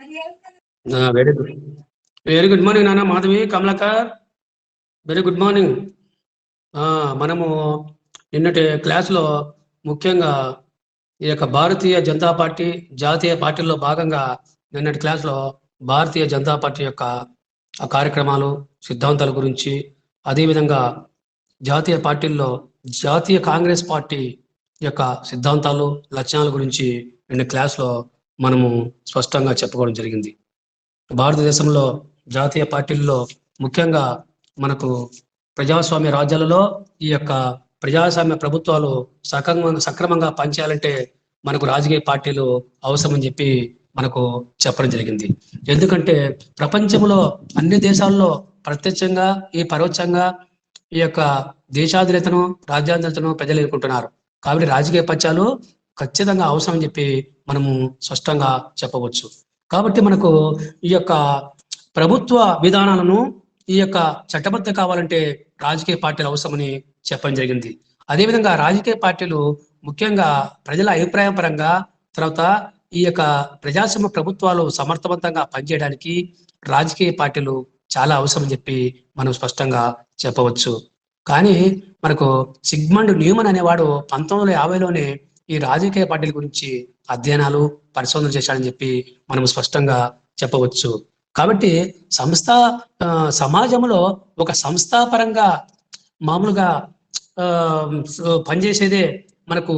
Very good, very good morning నాన్న Madhavi Kamalakar, very good morning. మనము నిన్నటి క్లాస్లో ముఖ్యంగా ఈ యొక్క భారతీయ జనతా పార్టీ జాతీయ పార్టీల్లో భాగంగా నిన్నటి క్లాస్లో భారతీయ జనతా పార్టీ యొక్క ఆ కార్యక్రమాలు సిద్ధాంతాల గురించి, అదేవిధంగా జాతీయ పార్టీల్లో జాతీయ కాంగ్రెస్ పార్టీ యొక్క సిద్ధాంతాలు లక్షణాల గురించి నిన్న క్లాస్లో మనము స్పష్టంగా చెప్పుకోవడం జరిగింది. భారతదేశంలో జాతీయ పార్టీల్లో ముఖ్యంగా మనకు ప్రజాస్వామ్య రాజ్యాలలో ఈ యొక్క ప్రజాస్వామ్య ప్రభుత్వాలు సక్రమంగా పనిచేయాలంటే మనకు రాజకీయ పార్టీలు అవసరమని చెప్పి మనకు చెప్పడం జరిగింది. ఎందుకంటే ప్రపంచంలో అన్ని దేశాల్లో ప్రత్యక్షంగా ఈ పరోక్షంగా ఈ యొక్క దేశాధినేతను రాజ్యాంగతను ప్రజలు ఎదుర్కొంటున్నారు. కాబట్టి రాజకీయ పక్షాలు ఖచ్చితంగా అవసరం అని చెప్పి మనము స్పష్టంగా చెప్పవచ్చు. కాబట్టి మనకు ఈ యొక్క ప్రభుత్వ విధానాలను ఈ యొక్క చట్టబద్ధ కావాలంటే రాజకీయ పార్టీలు అవసరమని చెప్పడం జరిగింది. అదేవిధంగా రాజకీయ పార్టీలు ముఖ్యంగా ప్రజల అభిప్రాయం పరంగా, తర్వాత ఈ యొక్క ప్రజాస్వామ్య ప్రభుత్వాలు సమర్థవంతంగా పనిచేయడానికి రాజకీయ పార్టీలు చాలా అవసరం అని చెప్పి మనం స్పష్టంగా చెప్పవచ్చు. కానీ మనకు సిగ్మండ్ న్యూమన్ అనేవాడు 1950లోనే ఈ రాజకీయ పార్టీల గురించి అధ్యయనాలు పరిశోధనలు చేశాడని చెప్పి మనం స్పష్టంగా చెప్పవచ్చు. కాబట్టి సమాజంలో ఒక సంస్థాపరంగా మామూలుగా పనిచేసేదే మనకు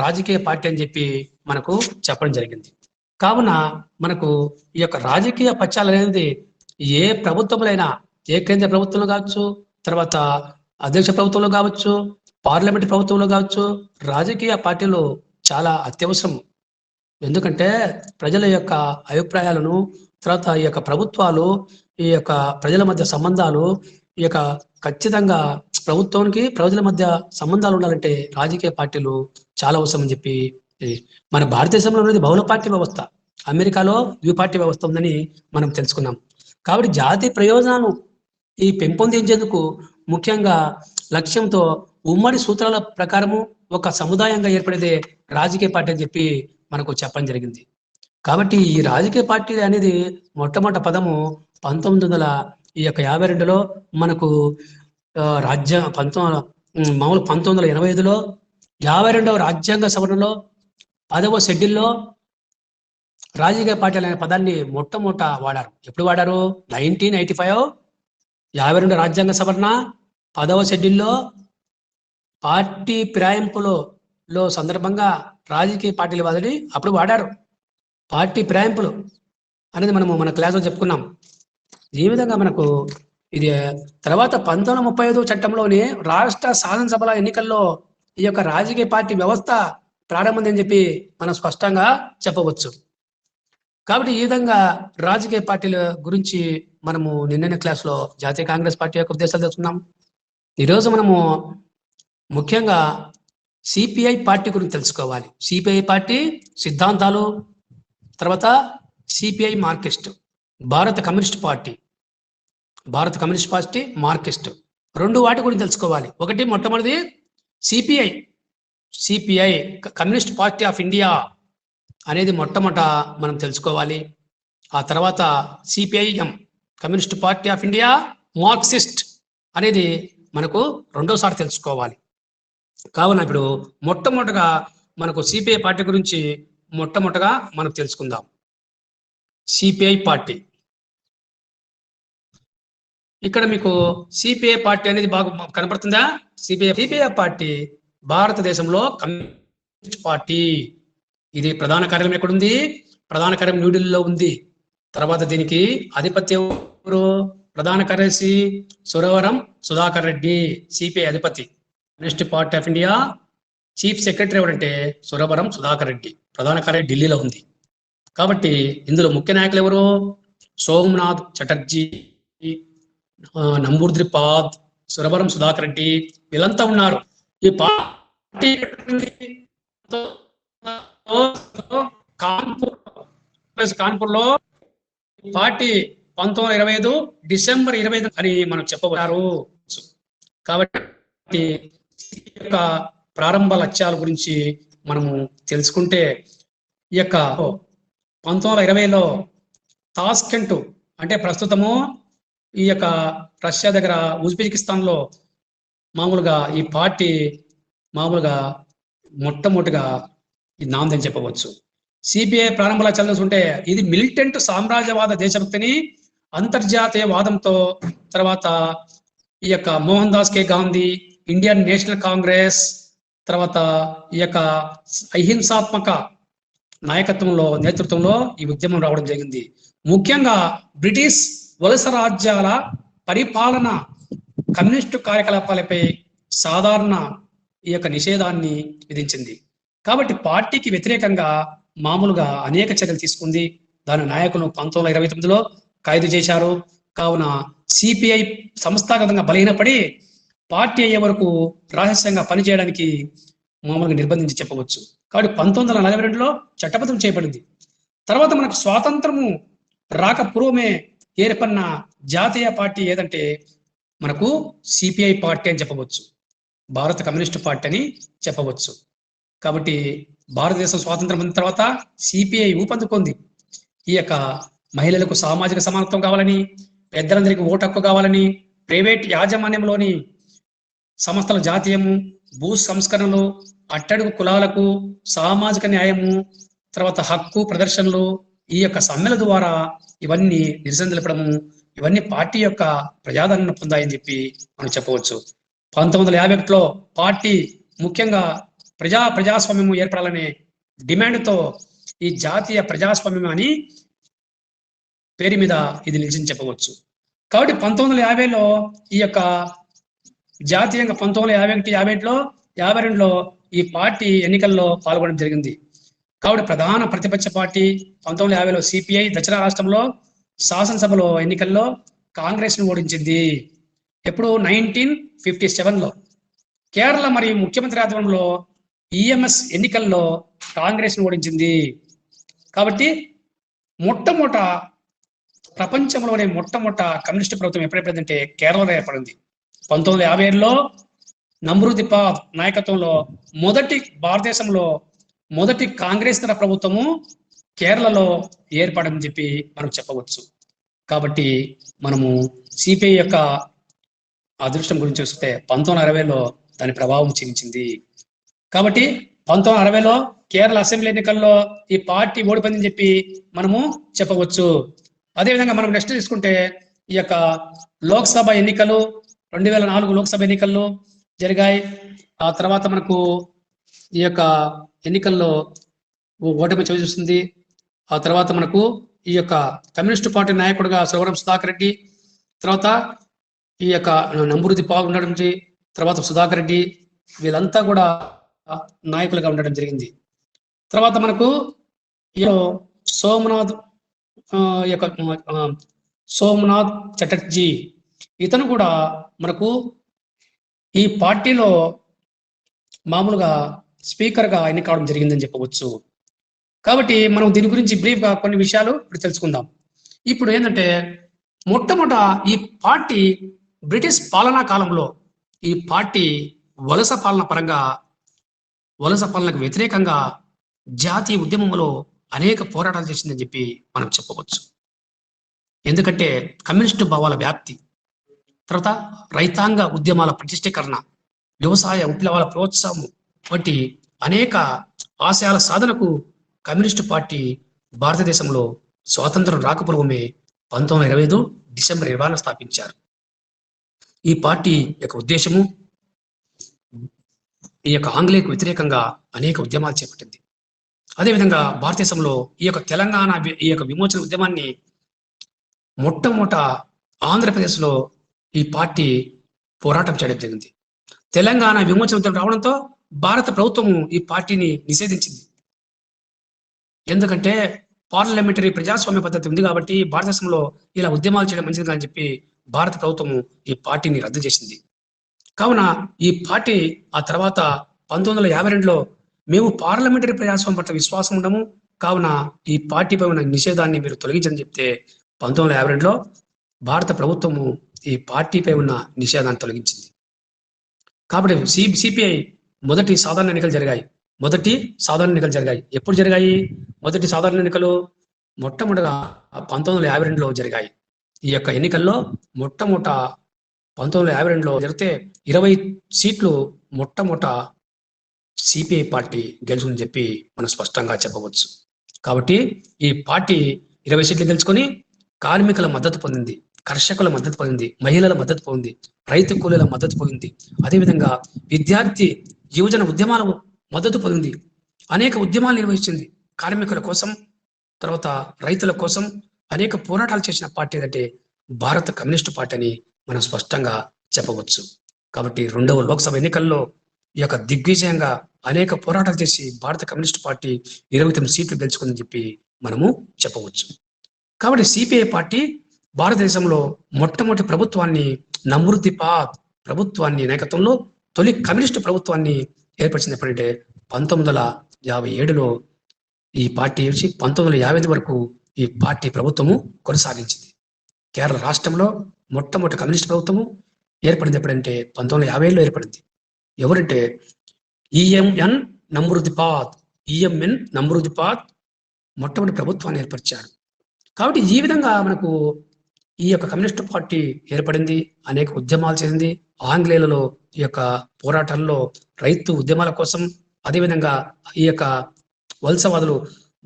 రాజకీయ పార్టీ అని చెప్పి మనకు చెప్పడం జరిగింది. కావున మనకు ఈ యొక్క రాజకీయ పక్షాలు అనేది ఏ ప్రభుత్వంలో ఏ కేంద్ర ప్రభుత్వంలో కావచ్చు, తర్వాత అధ్యక్ష ప్రభుత్వంలో కావచ్చు, పార్లమెంట్ ప్రభుత్వంలో కావచ్చు, రాజకీయ పార్టీలు చాలా అత్యవసరం. ఎందుకంటే ప్రజల యొక్క అభిప్రాయాలను, తర్వాత ఈ యొక్క ప్రభుత్వాలు, ఈ యొక్క ప్రజల మధ్య సంబంధాలు, ఈ యొక్క ఖచ్చితంగా ప్రభుత్వానికి ప్రజల మధ్య సంబంధాలు ఉండాలంటే రాజకీయ పార్టీలు చాలా అవసరం అని చెప్పి, మన భారతదేశంలో ఉన్నది బహుళ పార్టీ వ్యవస్థ, అమెరికాలో ద్విపార్టీ వ్యవస్థ ఉందని మనం తెలుసుకున్నాం. కాబట్టి జాతీయ ప్రయోజనాలను ఈ పెంపొందించేందుకు ముఖ్యంగా లక్ష్యంతో ఉమ్మడి సూత్రాల ప్రకారము ఒక సముదాయంగా ఏర్పడేదే రాజకీయ పార్టీ అని చెప్పి మనకు చెప్పడం జరిగింది. కాబట్టి ఈ రాజకీయ పార్టీ అనేది మొట్టమొదటి పదము 1952లో మనకు మామూలు 1985లో 52వ రాజ్యాంగ సవరణలో 10వ షెడ్యూల్లో రాజకీయ పార్టీలు అనే పదాన్ని మొట్టమొదట వాడారు. ఎప్పుడు వాడారు? 1985 52 రాజ్యాంగ సవరణ 10వ షెడ్యూల్లో పార్టీ ఫిరాయింపులో సందర్భంగా రాజకీయ పార్టీల వాదని అప్పుడు వాడారు. పార్టీ ఫిరాయింపులు అనేది మన క్లాస్లో చెప్పుకున్నాం. ఈ విధంగా మనకు ఇది తర్వాత 1935 చట్టంలోని రాష్ట్ర శాసనసభల ఎన్నికల్లో ఈ యొక్క రాజకీయ పార్టీ వ్యవస్థ ప్రారంభమైందని చెప్పి మనం స్పష్టంగా చెప్పవచ్చు. కాబట్టి ఈ విధంగా రాజకీయ పార్టీల గురించి మనము నిన్న క్లాస్లో జాతీయ కాంగ్రెస్ పార్టీ యొక్క ఉద్దేశాలు తెలుసుకున్నాం. ఈరోజు మనము ముఖ్యంగా సిపిఐ పార్టీ గురించి తెలుసుకోవాలి. సిపిఐ పార్టీ సిద్ధాంతాలు, తర్వాత సిపిఐ మార్క్సిస్ట్, భారత కమ్యూనిస్ట్ పార్టీ మార్క్సిస్ట్, రెండు వాటి గురించి తెలుసుకోవాలి. ఒకటి మొట్టమొదటిది CPI communist party of India అనేది మొట్టమొదట మనం తెలుసుకోవాలి. ఆ తర్వాత CPIM communist party of India Marxist అనేది మనకు రెండోసారి తెలుసుకోవాలి. కావున ఇప్పుడు మొట్టమొదటగా మనకు సిపిఐ పార్టీ గురించి మొట్టమొదటగా మనం తెలుసుకుందాం. సిపిఐ పార్టీ, ఇక్కడ మీకు సిపిఐ పార్టీ అనేది బాగా కనపడుతుందా? సిపిఐ పార్టీ భారతదేశంలో కమ్యూనిస్ట్ పార్టీ. ఇది ప్రధాన కార్యాలయం ఎక్కడుంది? ప్రధాన కార్యాలయం న్యూఢిల్లీలో ఉంది. తర్వాత దీనికి ఆధిపత్యం ఎవరు? ప్రధాన కార్యదర్శి సురవరం సుధాకర్ రెడ్డి, సిపిఐ అధిపతి. Communist party of India chief secretary ఎవరంటే సురవరం సుధాకర్ రెడ్డి. ప్రధాన కార్యాలయం ఢిల్లీలో ఉంది. కాబట్టి ఇందులో ముఖ్య నాయకులు ఎవరు? సోమనాథ్ చటర్జీ, నంబూద్రిపాద్, సురవరం సుధాకర్ రెడ్డి, వీళ్ళంతా ఉన్నారు. ఈ పార్టీ కాన్పూర్లో పార్టీ 1925 డిసెంబర్ 25 అని మనం చెప్పబోతారు. కాబట్టి యొక్క ప్రారంభ లక్ష్యాల గురించి మనము తెలుసుకుంటే, ఈ యొక్క 1920లో తాస్కెంట్ అంటే ప్రస్తుతము ఈ యొక్క రష్యా దగ్గర ఉజ్బెకిస్తాన్లో మామూలుగా ఈ పార్టీ మామూలుగా మొట్టమొదటిగా ఇది నాందని చెప్పవచ్చు. సిపిఐ ప్రారంభంలో చదువుతుంటే ఇది మిలిటెంట్ సామ్రాజ్యవాద దేశభక్తిని అంతర్జాతీయ వాదంతో తర్వాత ఈ యొక్క మోహన్ దాస్ కే గాంధీ, ఇండియన్ నేషనల్ కాంగ్రెస్, తర్వాత ఈ యొక్క అహింసాత్మక నాయకత్వంలో నేతృత్వంలో ఈ ఉద్యమం రావడం జరిగింది. ముఖ్యంగా బ్రిటిష్ వలస రాజ్యాల పరిపాలన కమ్యూనిస్టు కార్యకలాపాలపై సాధారణ ఈ యొక్క నిషేధాన్ని విధించింది. కాబట్టి పార్టీకి వ్యతిరేకంగా మామూలుగా అనేక చర్యలు తీసుకుంది. దాని నాయకులను 1929లో ఖైదు చేశారు. కావున సిపిఐ సంస్థాగతంగా బలహీనపడి పార్టీ అయ్యే వరకు రహస్యంగా పనిచేయడానికి మామూలుగా నిర్బంధించి చెప్పవచ్చు. కాబట్టి 1942లో చట్టబద్ధం చేయబడింది. తర్వాత మనకు స్వాతంత్రము రాక పూర్వమే ఏర్పడిన జాతీయ పార్టీ ఏదంటే మనకు సిపిఐ పార్టీ అని చెప్పవచ్చు, భారత కమ్యూనిస్టు పార్టీ అని చెప్పవచ్చు. కాబట్టి భారతదేశం స్వాతంత్రం పొందిన తర్వాత సిపిఐ ఊపందుకుంది. ఈ యొక్క మహిళలకు సామాజిక సమానత్వం కావాలని, పెద్దలందరికీ ఓటు హక్కు కావాలని, ప్రైవేట్ యాజమాన్యంలోని సంస్థల జాతీయము, భూ సంస్కరణలు, అట్టడుగు కులాలకు సామాజిక న్యాయము, తర్వాత హక్కు ప్రదర్శనలు, ఈ యొక్క సమ్మెల ద్వారా ఇవన్నీ నిరసన తెలపడము, ఇవన్నీ పార్టీ యొక్క ప్రజాదరణ పొందాయని చెప్పి మనం చెప్పవచ్చు. 1951లో పార్టీ ముఖ్యంగా ప్రజాస్వామ్యము ఏర్పడాలనే డిమాండ్తో ఈ జాతీయ ప్రజాస్వామ్యం అని పేరు మీద ఇది నిలిచింది చెప్పవచ్చు. కాబట్టి 1950లో ఈ యొక్క జాతీయంగా 1951, 52లో 52లో ఈ పార్టీ ఎన్నికల్లో పాల్గొనడం జరిగింది. కాబట్టి ప్రధాన ప్రతిపక్ష పార్టీ 1950లో సిపిఐ దక్షిణ రాష్ట్రంలో శాసనసభలో ఎన్నికల్లో కాంగ్రెస్ ను ఓడించింది. ఎప్పుడు 1957లో కేరళ మరియు ముఖ్యమంత్రి ఆధ్వర్యంలో ఈఎంఎస్ ఎన్నికల్లో కాంగ్రెస్ ను ఓడించింది. కాబట్టి ప్రపంచంలోనే మొట్టమొదట కమ్యూనిస్ట్ ప్రభుత్వం ఎప్పుడైతే కేరళలో ఏర్పడింది. 1957లో నమ్రూద్ పాల్ నాయకత్వంలో భారతదేశంలో మొదటి కాంగ్రెస్ తర ప్రభుత్వము కేరళలో ఏర్పడని చెప్పి మనం చెప్పవచ్చు. కాబట్టి మనము సిపిఐ యొక్క అదృష్టం గురించి చూస్తే 1960లో దాని ప్రభావం క్షీణించింది. కాబట్టి 1960లో కేరళ అసెంబ్లీ ఎన్నికల్లో ఈ పార్టీ ఓడిపోయిందని చెప్పి మనము చెప్పవచ్చు. అదేవిధంగా మనం నెక్స్ట్ తీసుకుంటే ఈ యొక్క లోక్సభ ఎన్నికలు 2004 లోక్సభ ఎన్నికల్లో జరిగాయి. ఆ తర్వాత మనకు ఈ యొక్క ఎన్నికల్లో ఓటమి చవిచూస్తుంది. ఆ తర్వాత మనకు ఈ యొక్క కమ్యూనిస్టు పార్టీ నాయకుడిగా సురవరం సుధాకర్ రెడ్డి, తర్వాత ఈ యొక్క నమ్రూద్ పాల్ ఉండడం, తర్వాత సుధాకర్ రెడ్డి, వీళ్ళంతా కూడా నాయకులుగా ఉండడం జరిగింది. తర్వాత మనకు సోమనాథ్ చటర్జీ, ఇతను కూడా మనకు ఈ పార్టీలో మామూలుగా స్పీకర్గా ఎన్నిక కావడం జరిగిందని చెప్పవచ్చు. కాబట్టి మనం దీని గురించి బ్రీఫ్గా కొన్ని విషయాలు ఇప్పుడు తెలుసుకుందాం. ఇప్పుడు ఏంటంటే మొట్టమొదట ఈ పార్టీ బ్రిటిష్ పాలనా కాలంలో ఈ పార్టీ వలస పాలనకు వ్యతిరేకంగా జాతీయ ఉద్యమంలో అనేక పోరాటాలు చేసిందని చెప్పి మనం చెప్పవచ్చు. ఎందుకంటే కమ్యూనిస్టు భావాల వ్యాప్తి, తర్వాత రైతాంగ ఉద్యమాల ప్రతిష్ఠీకరణ, వ్యవసాయ విప్లవాల ప్రోత్సాహం వంటి అనేక ఆశయాల సాధనకు కమ్యూనిస్టు పార్టీ భారతదేశంలో స్వాతంత్రం రాకపూర్వమే 1925 డిసెంబర్ 20న స్థాపించారు. ఈ పార్టీ యొక్క ఉద్దేశము ఈ యొక్క ఆంగ్లేయులకు వ్యతిరేకంగా అనేక ఉద్యమాలు చేపట్టింది. అదేవిధంగా భారతదేశంలో ఈ యొక్క తెలంగాణ ఈ యొక్క విమోచన ఉద్యమాన్ని మొట్టమొదట ఆంధ్రప్రదేశ్లో ఈ పార్టీ పోరాటం చేయడం జరిగింది. తెలంగాణ విమోచన ఉద్యమం రావడంతో భారత ప్రభుత్వము ఈ పార్టీని నిషేధించింది. ఎందుకంటే పార్లమెంటరీ ప్రజాస్వామ్య పద్ధతి ఉంది కాబట్టి భారతదేశంలో ఇలా ఉద్యమాలు చేయడం మంచిది కాని చెప్పి భారత ప్రభుత్వము ఈ పార్టీని రద్దు చేసింది. కావున ఈ పార్టీ ఆ తర్వాత 1952లో మేము పార్లమెంటరీ ప్రజాస్వామ్యం పట్ల విశ్వాసం ఉండము, కావున ఈ పార్టీపై ఉన్న నిషేధాన్ని మీరు తొలగించని చెప్తే 1952లో భారత ప్రభుత్వము ఈ పార్టీపై ఉన్న నిషేధాన్ని తొలగించింది. కాబట్టి సిపిఐ మొదటి సాధారణ ఎన్నికలు జరిగాయి. ఎప్పుడు జరిగాయి మొదటి సాధారణ ఎన్నికలు? మొట్టమొదటిగా 1952లో జరిగాయి. ఈ యొక్క ఎన్నికల్లో మొట్టమొదట 1952లో జరిగితే 20 సీట్లు మొట్టమొదట సిపిఐ పార్టీ గెలుచుని చెప్పి మనం స్పష్టంగా చెప్పవచ్చు. కాబట్టి ఈ పార్టీ 20 సీట్లు గెలుచుకొని కార్మికుల మద్దతు పొందింది, కర్షకుల మద్దతు పొందింది, మహిళల మద్దతు పొందింది, రైతు కూలీల మద్దతు పొందింది, అదేవిధంగా విద్యార్థి యువజన ఉద్యమాల మద్దతు పొందింది, అనేక ఉద్యమాలు నిర్వహించింది. కార్మికుల కోసం, తర్వాత రైతుల కోసం అనేక పోరాటాలు చేసిన పార్టీ అంటే భారత కమ్యూనిస్టు పార్టీ అని మనం స్పష్టంగా చెప్పవచ్చు. కాబట్టి 2వ లోక్సభ ఎన్నికల్లో ఈ యొక్క దిగ్విజయంగా అనేక పోరాటాలు చేసి భారత కమ్యూనిస్టు పార్టీ 29 సీట్లు గెలుచుకుందని చెప్పి మనము చెప్పవచ్చు. కాబట్టి సిపిఐ పార్టీ భారతదేశంలో మొట్టమొదటి ప్రభుత్వాన్ని, నమ్రూతిపాద్ ప్రభుత్వాన్ని నాయకత్వంలో తొలి కమ్యూనిస్టు ప్రభుత్వాన్ని ఏర్పరిచింది ఎప్పుడంటే 1957లో ఈ పార్టీ వచ్చి 1958 వరకు ఈ పార్టీ ప్రభుత్వము కొనసాగించింది. కేరళ రాష్ట్రంలో మొట్టమొదటి కమ్యూనిస్ట్ ప్రభుత్వము ఏర్పడింది ఎప్పుడంటే 1950లో ఏర్పడింది. ఎవరంటే ఈఎంఎన్ నమ్రూతిపాద్ మొట్టమొదటి ప్రభుత్వాన్ని ఏర్పరిచాడు. కాబట్టి ఈ విధంగా మనకు ఈ యొక్క కమ్యూనిస్టు పార్టీ ఏర్పడింది, అనేక ఉద్యమాలు చేసింది. ఆంగ్లేయులలో ఈ యొక్క పోరాటాల్లో రైతు ఉద్యమాల కోసం, అదేవిధంగా ఈ యొక్క వలసవాదులు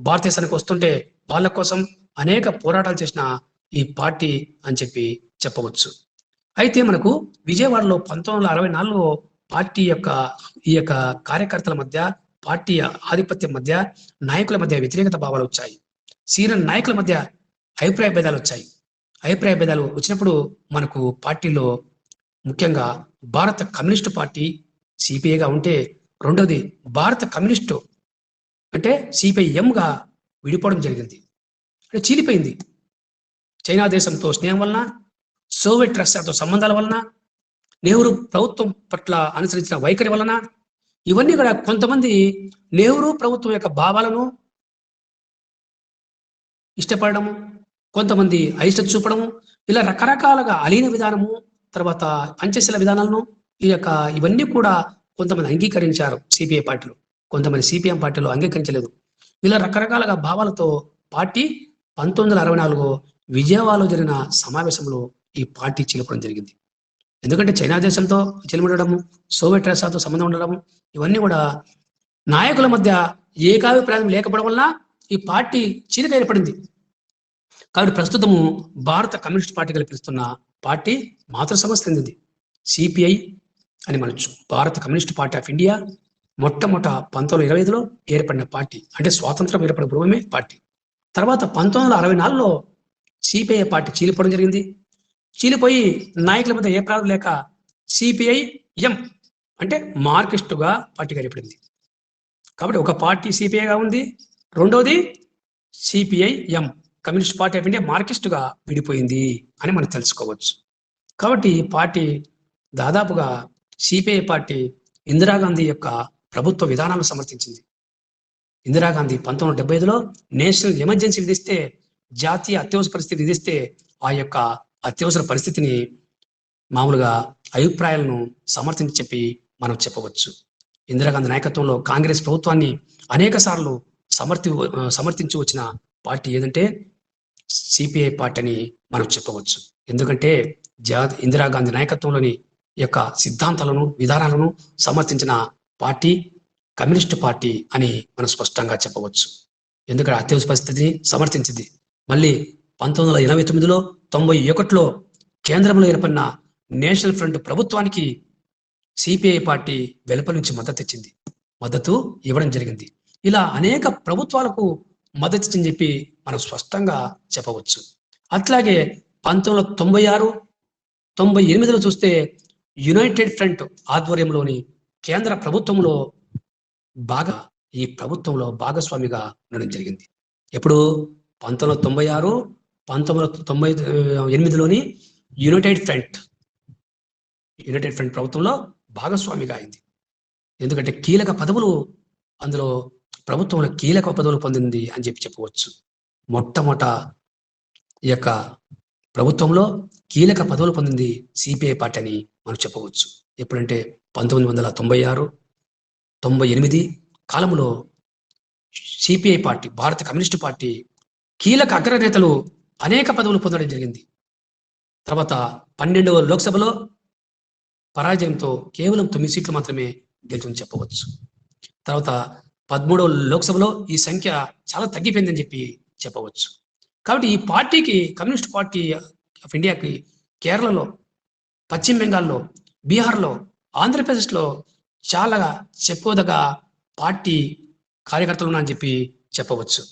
భారతదేశానికి వస్తుంటే వాళ్ళ కోసం అనేక పోరాటాలు చేసిన ఈ పార్టీ అని చెప్పి చెప్పవచ్చు. అయితే మనకు విజయవాడలో 1964లో పార్టీ యొక్క ఈ యొక్క కార్యకర్తల మధ్య, పార్టీ ఆధిపత్యం మధ్య, నాయకుల మధ్య వ్యతిరేకత భావాలు వచ్చాయి. సీనియర్ నాయకుల మధ్య అభిప్రాయ భేదాలు వచ్చాయి. అభిప్రాయ భేదాలు వచ్చినప్పుడు మనకు పార్టీలో ముఖ్యంగా భారత కమ్యూనిస్టు పార్టీ సిపిఐగా ఉంటే, రెండవది భారత కమ్యూనిస్టు అంటే సిపిఐఎంగా విడిపోవడం జరిగింది. అంటే చీలిపోయింది. చైనా దేశంతో స్నేహం వలన, సోవియట్ రష్యాతో సంబంధాల వలన, నెహ్రూ ప్రభుత్వం పట్ల అనుసరించిన వైఖరి వలన, ఇవన్నీ కూడా కొంతమంది నెహ్రూ ప్రభుత్వం యొక్క భావాలను ఇష్టపడము, కొంతమంది అయిష్టత చూపడము, ఇలా రకరకాలుగా అలీన విధానము, తర్వాత పంచశీల విధానాలను ఇవన్నీ కూడా కొంతమంది అంగీకరించారు సిపిఐ పార్టీలో, కొంతమంది సిపిఎం పార్టీలో అంగీకరించలేదు. ఇలా రకరకాలుగా భావాలతో పార్టీ 1964 విజయవాడలో జరిగిన సమావేశంలో ఈ పార్టీ చీలిపోవడం జరిగింది. ఎందుకంటే చైనా దేశంతో చెలిమిడము, సోవియట్ రష్యాతో సంబంధం ఉండడము, ఇవన్నీ కూడా నాయకుల మధ్య ఏకాభిప్రాయం లేకపోవడం వల్ల ఈ పార్టీ చీలిక ఏర్పడింది. కాబట్టి ప్రస్తుతము భారత కమ్యూనిస్ట్ పార్టీ కల్పిస్తున్న పార్టీ మాతృ సంస్థ చెందింది సిపిఐ అని మనొచ్చు. భారత కమ్యూనిస్ట్ పార్టీ ఆఫ్ ఇండియా మొట్టమొదట 1925లో ఏర్పడిన పార్టీ, అంటే స్వాతంత్రం ఏర్పడిన పూర్వమే పార్టీ. తర్వాత 1964లో సిపిఐ పార్టీ చీలిపోవడం జరిగింది. చీలిపోయి నాయకుల మధ్య ఏ ప్రాబ్లం లేక సిపిఐఎం అంటే మార్కిస్టుగా పార్టీగా ఏర్పడింది. కాబట్టి ఒక పార్టీ సిపిఐగా ఉంది, రెండోది CPIM communist party of India మార్కిస్టుగా విడిపోయింది అని మనం తెలుసుకోవచ్చు. కాబట్టి ఈ పార్టీ దాదాపుగా సిపిఐ పార్టీ ఇందిరాగాంధీ యొక్క ప్రభుత్వ విధానాలను సమర్థించింది. ఇందిరాగాంధీ 1975లో నేషనల్ ఎమర్జెన్సీ విధిస్తే, జాతీయ అత్యవసర పరిస్థితి విధిస్తే ఆ యొక్క అత్యవసర పరిస్థితిని మామూలుగా అభిప్రాయాలను సమర్థించి చెప్పి మనం చెప్పవచ్చు. ఇందిరాగాంధీ నాయకత్వంలో కాంగ్రెస్ ప్రభుత్వాన్ని అనేక సార్లు సమర్థించి వచ్చిన పార్టీ ఏదంటే సిపిఐ పార్టీ అని మనం చెప్పవచ్చు. ఎందుకంటే ఇందిరాగాంధీ నాయకత్వంలోని యొక్క సిద్ధాంతాలను, విధానాలను సమర్థించిన పార్టీ కమ్యూనిస్టు పార్టీ అని మనం స్పష్టంగా చెప్పవచ్చు. ఎందుకంటే అత్యవసర పరిస్థితిని సమర్థించింది. మళ్ళీ 1989లో 91లో కేంద్రంలో ఏర్పడిన నేషనల్ ఫ్రంట్ ప్రభుత్వానికి సిపిఐ పార్టీ వెలుపల నుంచి మద్దతు ఇచ్చింది, మద్దతు ఇవ్వడం జరిగింది. ఇలా అనేక ప్రభుత్వాలకు మద్దతు ఇచ్చని చెప్పి మనం స్పష్టంగా చెప్పవచ్చు. అట్లాగే 1996, 98లో చూస్తే యునైటెడ్ ఫ్రంట్ ఆధ్వర్యంలోని కేంద్ర ప్రభుత్వంలో ఈ ప్రభుత్వంలో భాగస్వామిగా ఉండడం జరిగింది. ఎప్పుడు 1996, 1998లోని యునైటెడ్ ఫ్రంట్ ప్రభుత్వంలో భాగస్వామిగా అయింది. ఎందుకంటే కీలక పదవులు అందులో ప్రభుత్వంలో కీలక పదవులు పొందింది అని చెప్పవచ్చు. మొట్టమొదట ఈ యొక్క ప్రభుత్వంలో కీలక పదవులు పొందింది సిపిఐ పార్టీ అని మనం చెప్పవచ్చు. ఎప్పుడంటే 1996, 98 కాలంలో సిపిఐ పార్టీ, భారత కమ్యూనిస్టు పార్టీ కీలక అగ్రనేతలు అనేక పదవులు పొందడం జరిగింది. తర్వాత 12వ లోక్సభలో పరాజయంతో కేవలం 9 సీట్లు మాత్రమే గెలిచని చెప్పవచ్చు. తర్వాత 13వ లోక్సభలో ఈ సంఖ్య చాలా తగ్గిపోయిందని చెప్పవచ్చు. కాబట్టి ఈ పార్టీకి, కమ్యూనిస్ట్ పార్టీ ఆఫ్ ఇండియాకి కేరళలో, పశ్చిమ బెంగాల్లో, బీహార్లో, ఆంధ్రప్రదేశ్లో చాలా చెప్పుకోదగ్గ పార్టీ కార్యకర్తలు ఉన్నారని చెప్పవచ్చు.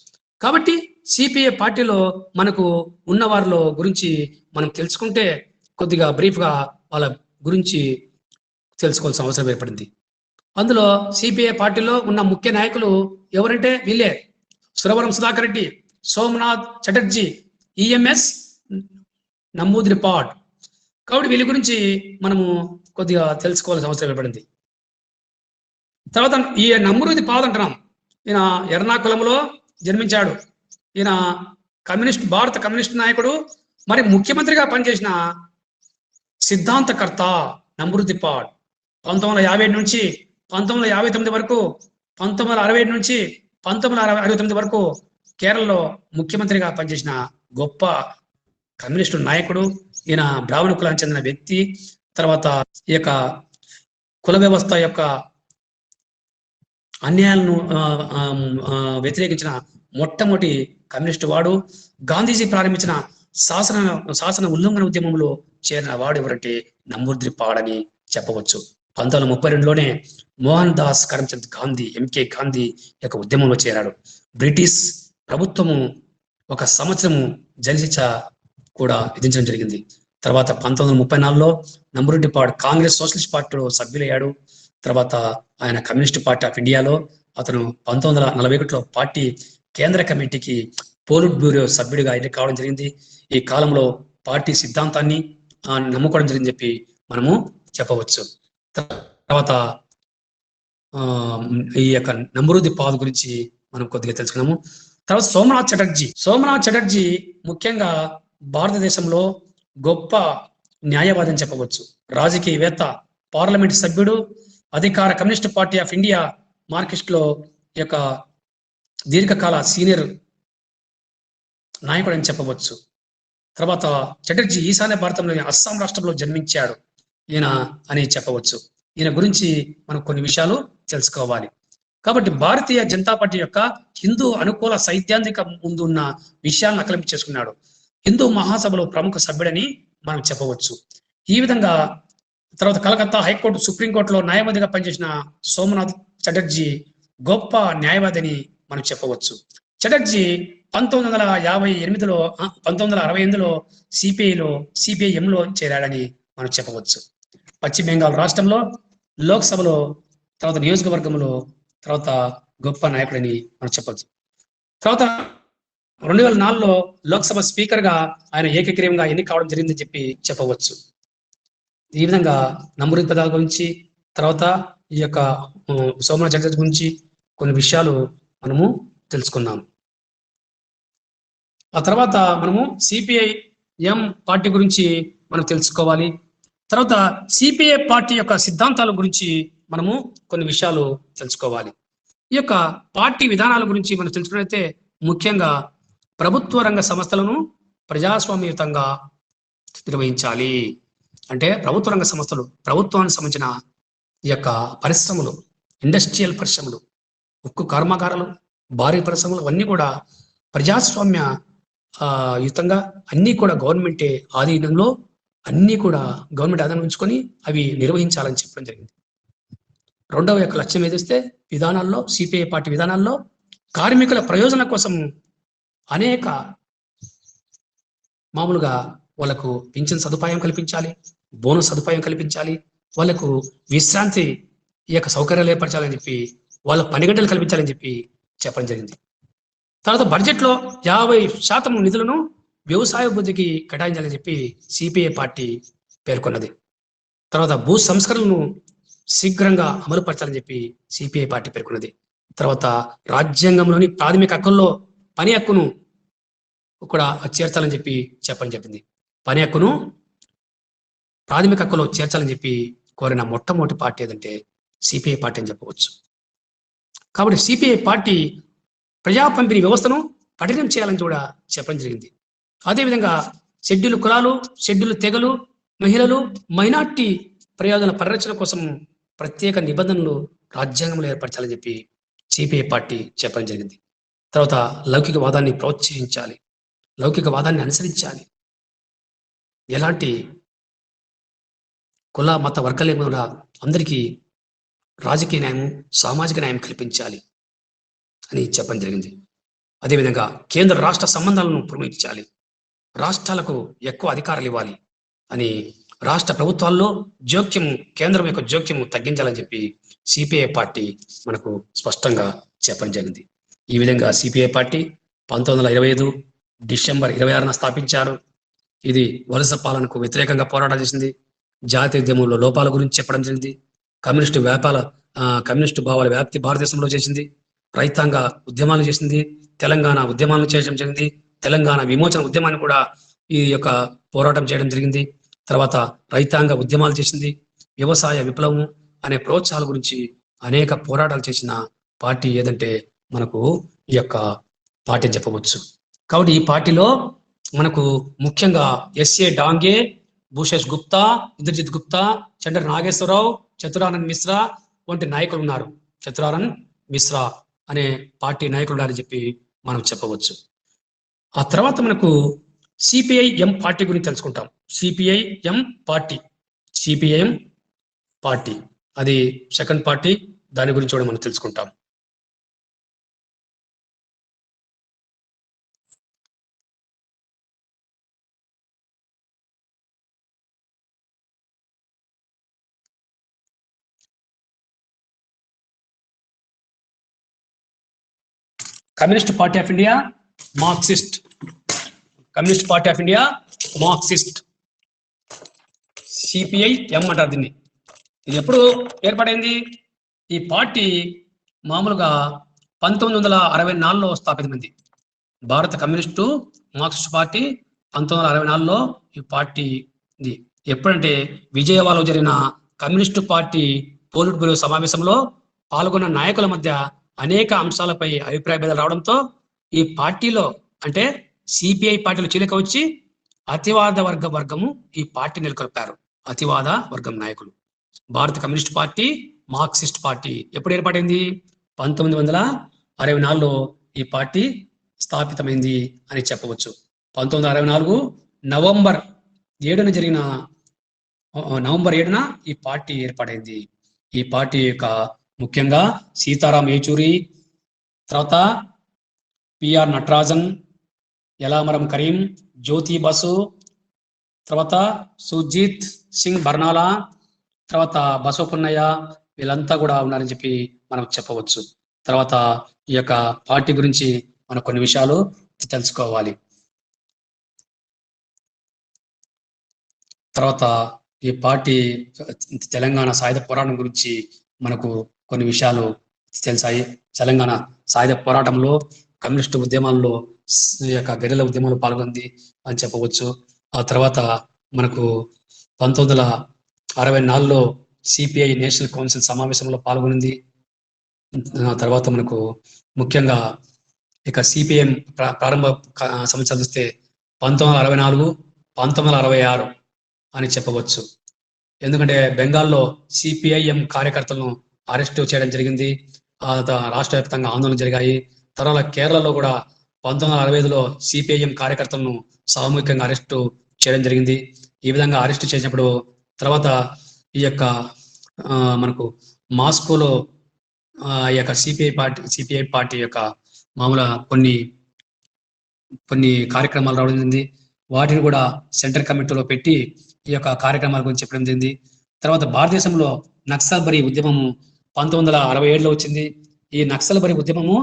కాబట్టి సిపిఐ పార్టీలో మనకు ఉన్న వారిలో గురించి మనం తెలుసుకుంటే కొద్దిగా బ్రీఫ్గా వాళ్ళ గురించి తెలుసుకోవాల్సిన అవసరం ఏర్పడింది. అందులో సిపిఐ పార్టీలో ఉన్న ముఖ్య నాయకులు ఎవరంటే వీళ్ళే: సురవరం సుధాకర్ రెడ్డి, సోమనాథ్ చటర్జీ, ఈఎంఎస్ నమూద్రిపాడ్. కాబట్టి వీళ్ళ గురించి మనము కొద్దిగా తెలుసుకోవాల్సిన అవసరం ఏర్పడింది. తర్వాత ఈ నమూద్రిపాద్ అంటున్నాం. ఈయన ఎర్నాకుళంలో జన్మించాడు. ఈయన భారత కమ్యూనిస్ట్ నాయకుడు, మరి ముఖ్యమంత్రిగా పనిచేసిన సిద్ధాంతకర్త నమూద్రిపాడ్. 1957 నుంచి 1959 వరకు, 1967 నుంచి 1969 వరకు కేరళలో ముఖ్యమంత్రిగా పనిచేసిన గొప్ప కమ్యూనిస్టు నాయకుడు. ఈయన బ్రాహ్మణ కులానికి చెందిన వ్యక్తి. తర్వాత ఈ యొక్క కుల వ్యవస్థ యొక్క అన్యాయాలను వ్యతిరేకించిన మొట్టమొదటి కమ్యూనిస్టు వాడు. గాంధీజీ ప్రారంభించిన శాసన ఉల్లంఘన ఉద్యమంలో చేరిన వాడు ఎవరంటే నమూద్రిపాడ్ అని చెప్పవచ్చు. 1932లోనే మోహన్ దాస్ కరమ్చంద్ గాంధీ, ఎంకే గాంధీ యొక్క ఉద్యమంలో చేరాడు. బ్రిటిష్ ప్రభుత్వము 1 సంవత్సరము జైలుశిక్ష కూడా విధించడం జరిగింది. తర్వాత 1934లో నమూద్రిపాడ్ కాంగ్రెస్ సోషలిస్ట్ పార్టీలో సభ్యులయ్యాడు. తర్వాత ఆయన కమ్యూనిస్ట్ పార్టీ ఆఫ్ ఇండియాలో అతను 1941లో పార్టీ కేంద్ర కమిటీకి పోలిట్ బ్యూరో సభ్యుడిగా ఎన్నిక కావడం జరిగింది. ఈ కాలంలో పార్టీ సిద్ధాంతాన్ని నమ్ముకోవడం జరిగిందని మనము చెప్పవచ్చు. తర్వాత ఈ యొక్క నమూద్రిపాద్ గురించి మనం కొద్దిగా తెలుసుకున్నాము. తర్వాత సోమనాథ్ చటర్జీ ముఖ్యంగా భారతదేశంలో గొప్ప న్యాయవాది అని చెప్పవచ్చు. రాజకీయవేత్త, పార్లమెంట్ సభ్యుడు, అధికార కమ్యూనిస్ట్ పార్టీ ఆఫ్ ఇండియా మార్క్సిస్ట్లో యొక్క దీర్ఘకాల సీనియర్ నాయకుడు అని చెప్పవచ్చు. తర్వాత చటర్జీ ఈశాన్య భారతంలోని అస్సాం రాష్ట్రంలో జన్మించాడు ఈయన అని చెప్పవచ్చు. ఈయన గురించి మనం కొన్ని విషయాలు తెలుసుకోవాలి. కాబట్టి భారతీయ జనతా పార్టీ యొక్క హిందూ అనుకూల సైద్ధాంతిక ముందు ఉన్న విషయాలను అకలింపు చేసుకున్నాడు. హిందూ మహాసభలో ప్రముఖ సభ్యుడని మనం చెప్పవచ్చు. ఈ విధంగా తర్వాత కలకత్తా హైకోర్టు, సుప్రీంకోర్టులో న్యాయవాదిగా పనిచేసిన సోమనాథ్ చటర్జీ గొప్ప న్యాయవాది అని మనం చెప్పవచ్చు. చటర్జీ 1968లో సిపిఐఎంలో చేరాడని మనం చెప్పవచ్చు. పశ్చిమ బెంగాల్ రాష్ట్రంలో లోక్సభలో, తర్వాత నియోజకవర్గంలో తర్వాత గొప్ప నాయకుడని మనం చెప్పవచ్చు. తర్వాత 2004లో లోక్సభ స్పీకర్గా ఆయన ఏకగ్రీవంగా ఎన్నిక కావడం జరిగిందని చెప్పవచ్చు. ఈ విధంగా నమూద్రిపాద్ గురించి, తర్వాత ఈ యొక్క సోమనాథ్ చటర్జీ గురించి కొన్ని విషయాలు మనము తెలుసుకున్నాం. ఆ తర్వాత మనము సిపిఐఎం పార్టీ గురించి మనం తెలుసుకోవాలి. తర్వాత సిపిఐ పార్టీ యొక్క సిద్ధాంతాల గురించి మనము కొన్ని విషయాలు తెలుసుకోవాలి. ఈ యొక్క పార్టీ విధానాల గురించి మనం తెలుసుకున్నట్లయితే ముఖ్యంగా ప్రభుత్వ రంగ సంస్థలను ప్రజాస్వామ్యయుతంగా నిర్వహించాలి. అంటే ప్రభుత్వ రంగ సంస్థలు, ప్రభుత్వానికి సంబంధించిన ఈ యొక్క పరిశ్రమలు, ఇండస్ట్రియల్ పరిశ్రమలు, ఉక్కు కర్మాగారాలు, భారీ పరిశ్రమలు అవన్నీ కూడా ప్రజాస్వామ్య యుతంగా అన్నీ కూడా గవర్నమెంటే ఆధీనంలో, అన్నీ కూడా గవర్నమెంట్ ఆధీనం ఉంచుకొని అవి నిర్వహించాలని చెప్పడం జరిగింది. రెండవ యొక్క లక్ష్యం ఏదైతే విధానాల్లో, సిపిఐ పార్టీ విధానాల్లో కార్మికుల ప్రయోజనం కోసం అనేక మామూలుగా వాళ్ళకు పింఛన్ సదుపాయం కల్పించాలి, బోనస్ సదుపాయం కల్పించాలి, వాళ్ళకు విశ్రాంతి ఈ యొక్క సౌకర్యాలు ఏర్పరచాలని వాళ్ళ పని గంటలు కల్పించాలని చెప్పడం జరిగింది. తర్వాత బడ్జెట్లో 50% నిధులను వ్యవసాయ అభివృద్ధికి కేటాయించాలని సిపిఐ పార్టీ పేర్కొన్నది. తర్వాత భూ సంస్కరణలను శీఘ్రంగా అమలుపరచాలని సిపిఐ పార్టీ పేర్కొన్నది. తర్వాత రాజ్యాంగంలోని ప్రాథమిక హక్కుల్లో పని హక్కును కూడా చేర్చాలని చెప్పడం చెప్పింది. పని హక్కును ప్రాథమిక హక్కులో చేర్చాలని కోరిన మొట్టమొదటి పార్టీ ఏదంటే సిపిఐ పార్టీ అని చెప్పవచ్చు. కాబట్టి సిపిఐ పార్టీ ప్రజా పంపిణీ వ్యవస్థను కఠినం చేయాలని కూడా చెప్పడం జరిగింది. అదేవిధంగా షెడ్యూల్ కులాలు, షెడ్యూల్ తెగలు, మహిళలు, మైనార్టీ ప్రయోజనాల పరిరక్షణ కోసం ప్రత్యేక నిబంధనలు రాజ్యాంగంలో ఏర్పరచాలని చెప్పి సిపిఐ పార్టీ చెప్పడం జరిగింది. తర్వాత లౌకికవాదాన్ని ప్రోత్సహించాలి, లౌకికవాదాన్ని అనుసరించాలి, ఎలాంటి కుల మత వర్గాల కూడా అందరికీ రాజకీయ న్యాయం, సామాజిక న్యాయం కల్పించాలి అని చెప్పడం జరిగింది. అదేవిధంగా కేంద్ర రాష్ట్ర సంబంధాలను పునరుద్ధరించాలి, రాష్ట్రాలకు ఎక్కువ అధికారాలు ఇవ్వాలి అని, రాష్ట్ర ప్రభుత్వాల్లో జోక్యం, కేంద్రం యొక్క జోక్యం తగ్గించాలని చెప్పి సిపిఐ పార్టీ మనకు స్పష్టంగా చెప్పడం జరిగింది. ఈ విధంగా సిపిఐ పార్టీ 1925 డిసెంబర్ 26న స్థాపించారు. ఇది వలస పాలనకు వ్యతిరేకంగా పోరాటం చేసింది, జాతీయ ఉద్యమంలో లోపాల గురించి చెప్పడం జరిగింది, కమ్యూనిస్టు భావాల వ్యాప్తి భారతదేశంలో చేసింది, రైతాంగ ఉద్యమాలు చేసింది, తెలంగాణ ఉద్యమాలను చేయడం జరిగింది, తెలంగాణ విమోచన ఉద్యమాన్ని కూడా ఈ యొక్క పోరాటం చేయడం జరిగింది. తర్వాత రైతాంగ ఉద్యమాలు చేసింది, వ్యవసాయ విప్లవం అనే ప్రోత్సాహాల గురించి అనేక పోరాటాలు చేసిన పార్టీ ఏదంటే మనకు ఈ యొక్క పార్టీ చెప్పవచ్చు. కాబట్టి ఈ పార్టీలో మనకు ముఖ్యంగా ఎస్ఏ డాంగే, భూషేష్ గుప్తా, ఇంద్రజిత్ గుప్తా, చంద్ర నాగేశ్వరరావు, చతురానంద్ మిశ్రా వంటి నాయకులు ఉన్నారు. చతురానంద్ మిశ్రా అనే పార్టీ నాయకులు ఉన్నారని చెప్పి మనం చెప్పవచ్చు. ఆ తర్వాత మనకు సిపిఐఎం పార్టీ గురించి తెలుసుకుంటాం. సిపిఐఎం పార్టీ అది సెకండ్ పార్టీ, దాని గురించి కూడా మనం తెలుసుకుంటాం. Communist party of India Marxist, communist party of India Marxist, CPIM అంటారు దీన్ని. ఇది ఎప్పుడు ఏర్పడింది? ఈ పార్టీ మామూలుగా 1964లో స్థాపితమైంది. భారత కమ్యూనిస్టు మార్క్సిస్ట్ పార్టీ 1964లో ఈ పార్టీ ఇది. ఎప్పుడంటే విజయవాడలో జరిగిన కమ్యూనిస్టు పార్టీ పోలిట్ బ్యూరో సమావేశంలో పాల్గొన్న నాయకుల మధ్య అనేక అంశాలపై అభిప్రాయ భేదాలు రావడంతో ఈ పార్టీలో అంటే సిపిఐ పార్టీలో చీలిక వచ్చి అతివాద వర్గము ఈ పార్టీ నెలకొల్పారు. అతివాద వర్గం నాయకులు. భారత కమ్యూనిస్ట్ పార్టీ మార్క్సిస్ట్ పార్టీ ఎప్పుడు ఏర్పడింది? 1964లో ఈ పార్టీ స్థాపితమైంది అని చెప్పవచ్చు. 1964 నవంబర్ 7న ఈ పార్టీ ఏర్పడింది. ఈ పార్టీ యొక్క ముఖ్యంగా సీతారాం ఏచూరి, తర్వాత పిఆర్ నటరాజన్, యలామరం కరీం, జ్యోతి బసు, తర్వాత సుజిత్ సింగ్ బర్నాలా, తర్వాత బసవపున్నయ్య, వీళ్ళంతా కూడా ఉన్నారని చెప్పి మనం చెప్పవచ్చు. తర్వాత ఈ యొక్క పార్టీ గురించి మనం కొన్ని విషయాలు తెలుసుకోవాలి. తర్వాత ఈ పార్టీ తెలంగాణ సాయుధ పోరాటం గురించి మనకు కొన్ని విషయాలు తెలిసాయి. తెలంగాణ సాయుధ పోరాటంలో కమ్యూనిస్టు ఉద్యమాల్లో ఈ యొక్క గెరిల్లా ఉద్యమంలో పాల్గొంది అని చెప్పవచ్చు. ఆ తర్వాత మనకు 1964లో సిపిఐ నేషనల్ కౌన్సిల్ సమావేశంలో పాల్గొనింది. తర్వాత మనకు ముఖ్యంగా ఇక సిపిఎం ప్రారంభ సంవత్సరాలు చూస్తే 1964, 1966 అని చెప్పవచ్చు. ఎందుకంటే బెంగాల్లో సిపిఐఎం కార్యకర్తలను అరెస్ట్ చేయడం జరిగింది. రాష్ట్ర వ్యాప్తంగా ఆందోళన జరిగాయి. తర్వాత కేరళలో కూడా 1965లో సిపిఐఎం కార్యకర్తలను సామూహికంగా అరెస్టు చేయడం జరిగింది. ఈ విధంగా అరెస్టు చేసినప్పుడు తర్వాత ఈ యొక్క మనకు మాస్కోలో ఈ యొక్క సిపిఐ పార్టీ యొక్క మామూలు కొన్ని కార్యక్రమాలు రావడం జరిగింది. వాటిని కూడా సెంట్రల్ కమిటీలో పెట్టి ఈ యొక్క కార్యక్రమాల గురించి చెప్పడం జరిగింది. తర్వాత భారతదేశంలో నక్సల్బరీ ఉద్యమము 1967లో వచ్చింది. ఈ నక్సల్బరీ ఉద్యమము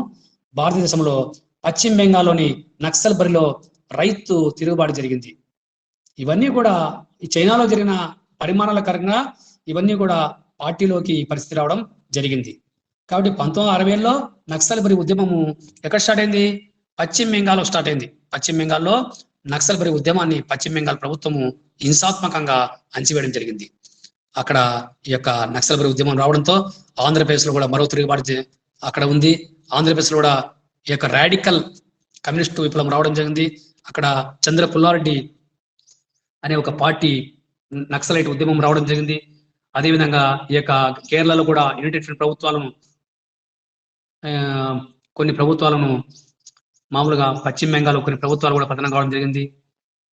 భారతదేశంలో పశ్చిమ బెంగాల్లోని నక్సల్బరీలో రైతు తిరుగుబాటు జరిగింది. ఇవన్నీ కూడా ఈ చైనాలో జరిగిన పరిమాణాల కారణంగా ఇవన్నీ కూడా పార్టీలోకి పరిస్థితి రావడం జరిగింది. కాబట్టి 1960లో నక్సల్బరీ ఉద్యమము ఎక్కడ స్టార్ట్ అయింది? పశ్చిమ బెంగాల్లో స్టార్ట్ అయింది. పశ్చిమ బెంగాల్లో నక్సల్బరీ ఉద్యమాన్ని పశ్చిమ బెంగాల్ ప్రభుత్వము హింసాత్మకంగా అణచివేయడం జరిగింది. అక్కడ ఈ యొక్క నక్సల్బరీ ఉద్యమం రావడంతో ఆంధ్రప్రదేశ్లో కూడా మరో తిరుగుబాటు అక్కడ ఉంది. ఆంధ్రప్రదేశ్లో కూడా ఈ యొక్క రాడికల్ కమ్యూనిస్టు విప్లవం రావడం జరిగింది. అక్కడ చంద్ర పుల్లారెడ్డి అనే ఒక పార్టీ నక్సలైట్ ఉద్యమం రావడం జరిగింది. అదేవిధంగా ఈ యొక్క కేరళలో కూడా యునైటెడ్ ఫ్రంట్ ప్రభుత్వాలను కొన్ని ప్రభుత్వాలను మామూలుగా పశ్చిమ బెంగాల్ కొన్ని ప్రభుత్వాలు కూడా పతనం కావడం జరిగింది.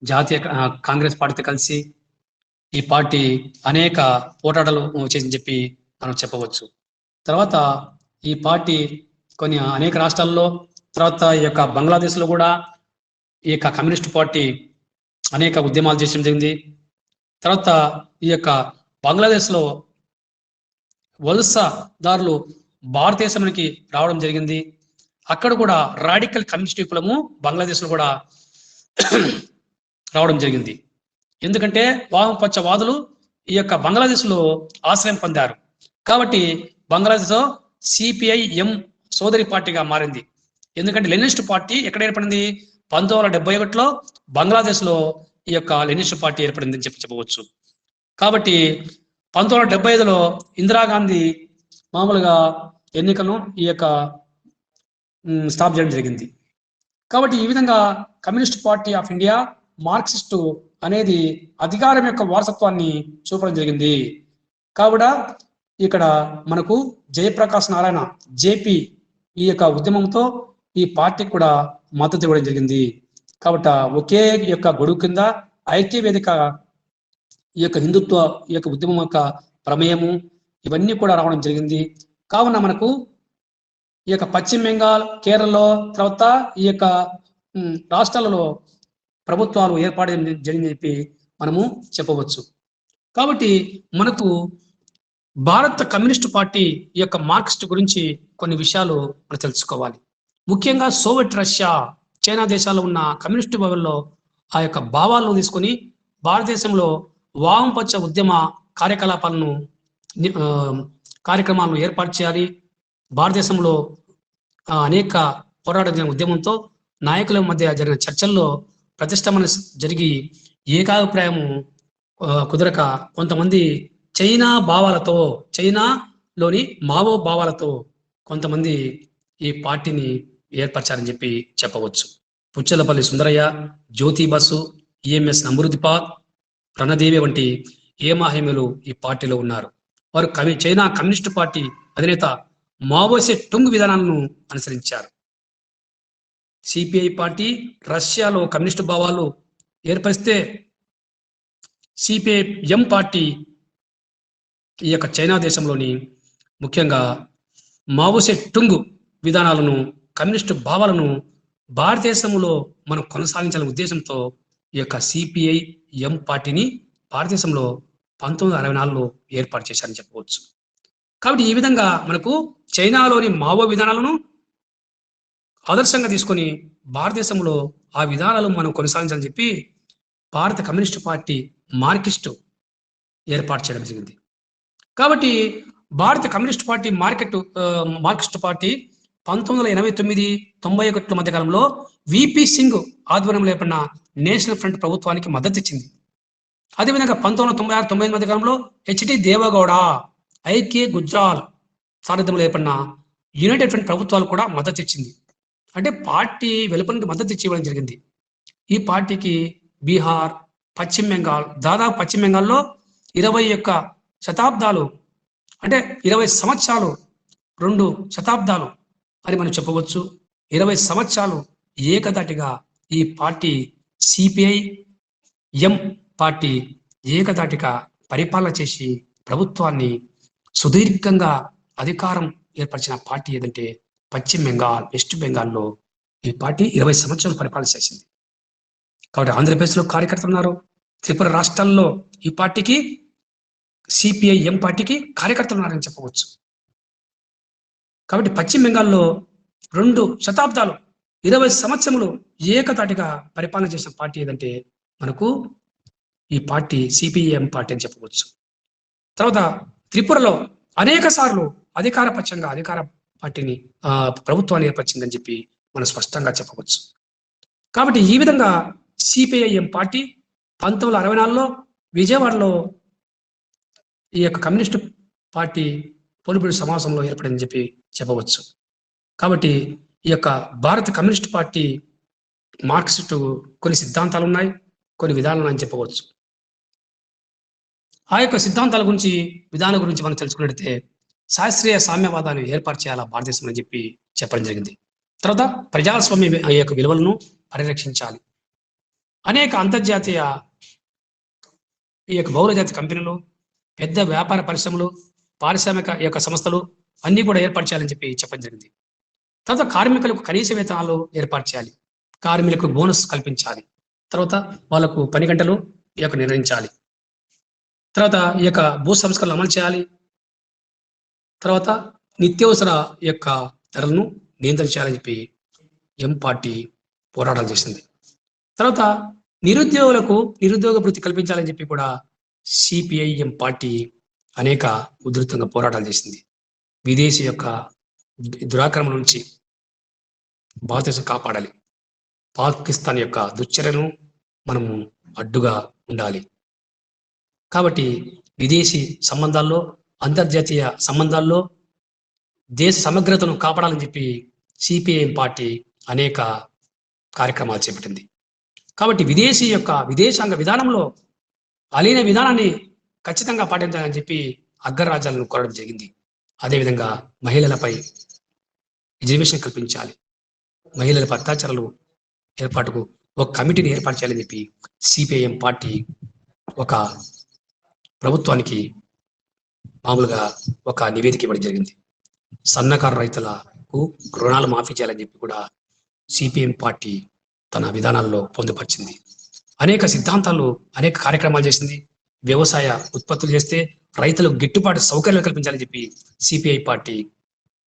జాతీయ కాంగ్రెస్ పార్టీతో కలిసి ఈ పార్టీ అనేక పోరాటాలు చేసిందని చెప్పి మనం చెప్పవచ్చు. తర్వాత ఈ పార్టీ కొన్ని అనేక రాష్ట్రాల్లో, తర్వాత ఈ యొక్క బంగ్లాదేశ్లో కూడా ఈ యొక్క కమ్యూనిస్ట్ పార్టీ అనేక ఉద్యమాలు చేయడం జరిగింది. తర్వాత ఈ యొక్క బంగ్లాదేశ్లో వలసదారులు భారతదేశానికి రావడం జరిగింది. అక్కడ కూడా రాడికల్ కమ్యూనిస్ట్ విప్లవము బంగ్లాదేశ్లో కూడా రావడం జరిగింది. ఎందుకంటే వామపక్షవాదులు ఈ యొక్క బంగ్లాదేశ్లో ఆశ్రయం పొందారు కాబట్టి బంగ్లాదేశ్లో సిపిఐఎం సోదరి పార్టీగా మారింది. ఎందుకంటే లెనినిస్ట్ పార్టీ ఎక్కడ ఏర్పడింది? 1971లో బంగ్లాదేశ్లో ఈ యొక్క లెనినిస్ట్ పార్టీ ఏర్పడిందని చెప్పవచ్చు. కాబట్టి 1975లో ఇందిరాగాంధీ మామూలుగా ఎన్నికలను ఈ యొక్క స్టాప్ చేయడం జరిగింది. కాబట్టి ఈ విధంగా communist party of India Marxist అనేది అధికారం యొక్క వారసత్వాన్ని చూపడం జరిగింది. కావున ఇక్కడ మనకు జయప్రకాష్ నారాయణ జేపీ ఈ యొక్క ఉద్యమంతో ఈ పార్టీకి కూడా మద్దతు ఇవ్వడం జరిగింది. కాబట్టి ఒకే యొక్క గొడుగు కింద ఐక్య వేదిక ఈ యొక్క హిందుత్వ ఈ యొక్క ఉద్యమం యొక్క ప్రమేయము ఇవన్నీ కూడా రావడం జరిగింది. కావున మనకు ఈ యొక్క పశ్చిమ బెంగాల్, కేరళలో, తర్వాత ఈ యొక్క రాష్ట్రాలలో ప్రభుత్వాలు ఏర్పాటు జరిగిందని చెప్పి మనము చెప్పవచ్చు. కాబట్టి మనకు భారత కమ్యూనిస్టు పార్టీ ఈ యొక్క మార్క్సిస్ట్ గురించి కొన్ని విషయాలు మనం తెలుసుకోవాలి. ముఖ్యంగా సోవియట్ రష్యా, చైనా దేశాల్లో ఉన్న కమ్యూనిస్టు భవన్లో ఆ యొక్క భావాలను తీసుకొని భారతదేశంలో వామపక్ష ఉద్యమ కార్యక్రమాలను ఏర్పాటు చేయాలి. భారతదేశంలో అనేక పోరాట ఉద్యమంతో నాయకుల మధ్య జరిగిన చర్చల్లో ప్రతిష్టంభన జరిగి ఏకాభిప్రాయము కుదరక కొంతమంది చైనాలోని మావో భావాలతో కొంతమంది ఈ పార్టీని ఏర్పరచారని చెప్పి చెప్పవచ్చు. పుచ్చలపల్లి సుందరయ్య, జ్యోతి బసు, ఈఎంఎస్ నమృతిపాల్, రణదేవి వంటి ఏమాహేములు ఈ పార్టీలో ఉన్నారు. వారు చైనా కమ్యూనిస్టు పార్టీ అధినేత మావోసే టుంగ్ విధానాలను అనుసరించారు. సిపిఐ పార్టీ రష్యాలో కమ్యూనిస్టు భావాలు ఏర్పరిస్తే సిపిఐఎం పార్టీ ఈ యొక్క చైనా దేశంలోని ముఖ్యంగా మావోసే టుంగ్ విధానాలను, కమ్యూనిస్టు భావాలను భారతదేశంలో మనం కొనసాగించాలనే ఉద్దేశంతో ఈ యొక్క సిపిఐఎం పార్టీని భారతదేశంలో 1964లో ఏర్పాటు చేశారని చెప్పవచ్చు. కాబట్టి ఈ విధంగా మనకు చైనాలోని మావో విధానాలను ఆదర్శంగా తీసుకొని భారతదేశంలో ఆ విధానాలు మనం కొనసాగించాలని చెప్పి భారత కమ్యూనిస్టు పార్టీ మార్క్సిస్టు ఏర్పాటు చేయడం జరిగింది. కాబట్టి భారత కమ్యూనిస్టు పార్టీ మార్క్సిస్టు పార్టీ 1989-91 మధ్య కాలంలో విపి సింగ్ ఆధ్వర్యంలో ఏర్పడిన నేషనల్ ఫ్రంట్ ప్రభుత్వానికి మద్దతు ఇచ్చింది. అదేవిధంగా 1996-99 మధ్య కాలంలో హెచ్డి దేవగౌడ, ఐకే గుజ్రాల్ సారథ్యంలో ఏర్పడిన యునైటెడ్ ఫ్రంట్ ప్రభుత్వాలు కూడా మద్దతు ఇచ్చింది. అంటే పార్టీ వెలుపల నుండి మద్దతు ఇవ్వడం జరిగింది. ఈ పార్టీకి బీహార్, పశ్చిమ బెంగాల్, దాదాపు పశ్చిమ బెంగాల్లో 21 శతాబ్దాలు అంటే 20 సంవత్సరాలు, 2 శతాబ్దాలు అని మనం చెప్పవచ్చు. 20 సంవత్సరాలు ఏకదాటిగా ఈ పార్టీ సిపిఐఎం పార్టీ ఏకదాటిగా పరిపాలన చేసి ప్రభుత్వాన్ని సుదీర్ఘంగా అధికారం ఏర్పరిచిన పార్టీ ఏదంటే పశ్చిమ బెంగాల్, వెస్ట్ బెంగాల్లో ఈ పార్టీ 20 సంవత్సరాలు పరిపాలన చేసింది. కాబట్టి ఆంధ్రప్రదేశ్లో కార్యకర్తలు ఉన్నారు, త్రిపుర రాష్ట్రాల్లో ఈ పార్టీకి సిపిఐఎం పార్టీకి కార్యకర్తలు ఉన్నారని చెప్పవచ్చు. కాబట్టి పశ్చిమ బెంగాల్లో 2 శతాబ్దాలు 20 సంవత్సరములు ఏకతాటిగా పరిపాలన చేసిన పార్టీ ఏదంటే మనకు ఈ పార్టీ సిపిఐఎం పార్టీ అని చెప్పవచ్చు. తర్వాత త్రిపురలో అనేక సార్లు అధికార పార్టీని ప్రభుత్వాన్ని ఏర్పరిచిందని చెప్పి మనం స్పష్టంగా చెప్పవచ్చు. కాబట్టి ఈ విధంగా సిపిఐఎం పార్టీ 1964లో విజయవాడలో ఈ యొక్క కమ్యూనిస్టు పార్టీ పొలిబిడి సమావేశంలో ఏర్పడిందని చెప్పి చెప్పవచ్చు. కాబట్టి ఈ యొక్క భారత కమ్యూనిస్ట్ పార్టీ మార్క్సిస్టు కొన్ని సిద్ధాంతాలు ఉన్నాయి, కొన్ని విధానాలు ఉన్నాయని చెప్పవచ్చు. ఆ యొక్క సిద్ధాంతాల గురించి, విధానాల గురించి మనం తెలుసుకున్నట్లయితే శాస్త్రీయ సామ్యవాదాన్ని ఏర్పాటు చేయాలా భారతదేశం అని చెప్పడం జరిగింది. తర్వాత ప్రజాస్వామ్య యొక్క విలువలను పరిరక్షించాలి. అనేక అంతర్జాతీయ ఈ యొక్క బహుళజాతి కంపెనీలు, పెద్ద వ్యాపార పరిశ్రమలు, పారిశ్రామిక యొక్క సంస్థలు అన్నీ కూడా ఏర్పాటు చేయాలని చెప్పడం జరిగింది. తర్వాత కార్మికులకు కనీస వేతనాలు ఏర్పాటు చేయాలి. కార్మికులకు బోనస్ కల్పించాలి. తర్వాత వాళ్ళకు పని గంటలు ఈ యొక్క నిర్ణయించాలి. తర్వాత ఈ యొక్క భూ సంస్కరణలు అమలు చేయాలి. తర్వాత నిత్యావసర యొక్క ధరలను నియంత్రించాలని చెప్పి ఎం పార్టీ పోరాటాలు చేసింది. తర్వాత నిరుద్యోగులకు నిరుద్యోగ వృత్తి కల్పించాలని చెప్పి కూడా సిపిఐఎం పార్టీ అనేక ఉధృతంగా పోరాటాలు చేసింది. విదేశీ యొక్క దురాక్రమణ నుంచి భారతదేశం కాపాడాలి. పాకిస్తాన్ యొక్క దుశ్చర్యను మనము అడ్డుగా ఉండాలి. కాబట్టి విదేశీ సంబంధాల్లో, అంతర్జాతీయ సంబంధాల్లో దేశ సమగ్రతను కాపాడాలని చెప్పి సిపిఐఎం పార్టీ అనేక కార్యక్రమాలు చేపట్టింది. కాబట్టి విదేశాంగ విధానంలో అలీన విధానాన్ని ఖచ్చితంగా పాటించాలని చెప్పి అగ్రరాజ్యాలను కోరడం జరిగింది. అదేవిధంగా మహిళలపై రిజర్వేషన్ కల్పించాలి. మహిళలపై అత్యాచారాలు ఏర్పాటుకు ఒక కమిటీని ఏర్పాటు చేయాలని చెప్పి సిపిఐఎం పార్టీ ఒక ప్రభుత్వానికి మామూలుగా ఒక నివేదిక ఇవ్వడం జరిగింది. సన్నకారు రైతులకు రుణాలు మాఫీ చేయాలని చెప్పి కూడా సిపిఎం పార్టీ తన విధానాల్లో పొందుపరిచింది. అనేక సిద్ధాంతాలు, అనేక కార్యక్రమాలు చేసింది. వ్యవసాయ ఉత్పత్తులు చేస్తే రైతులకు గిట్టుబాటు సౌకర్యాలు కల్పించాలని చెప్పి సిపిఐ పార్టీ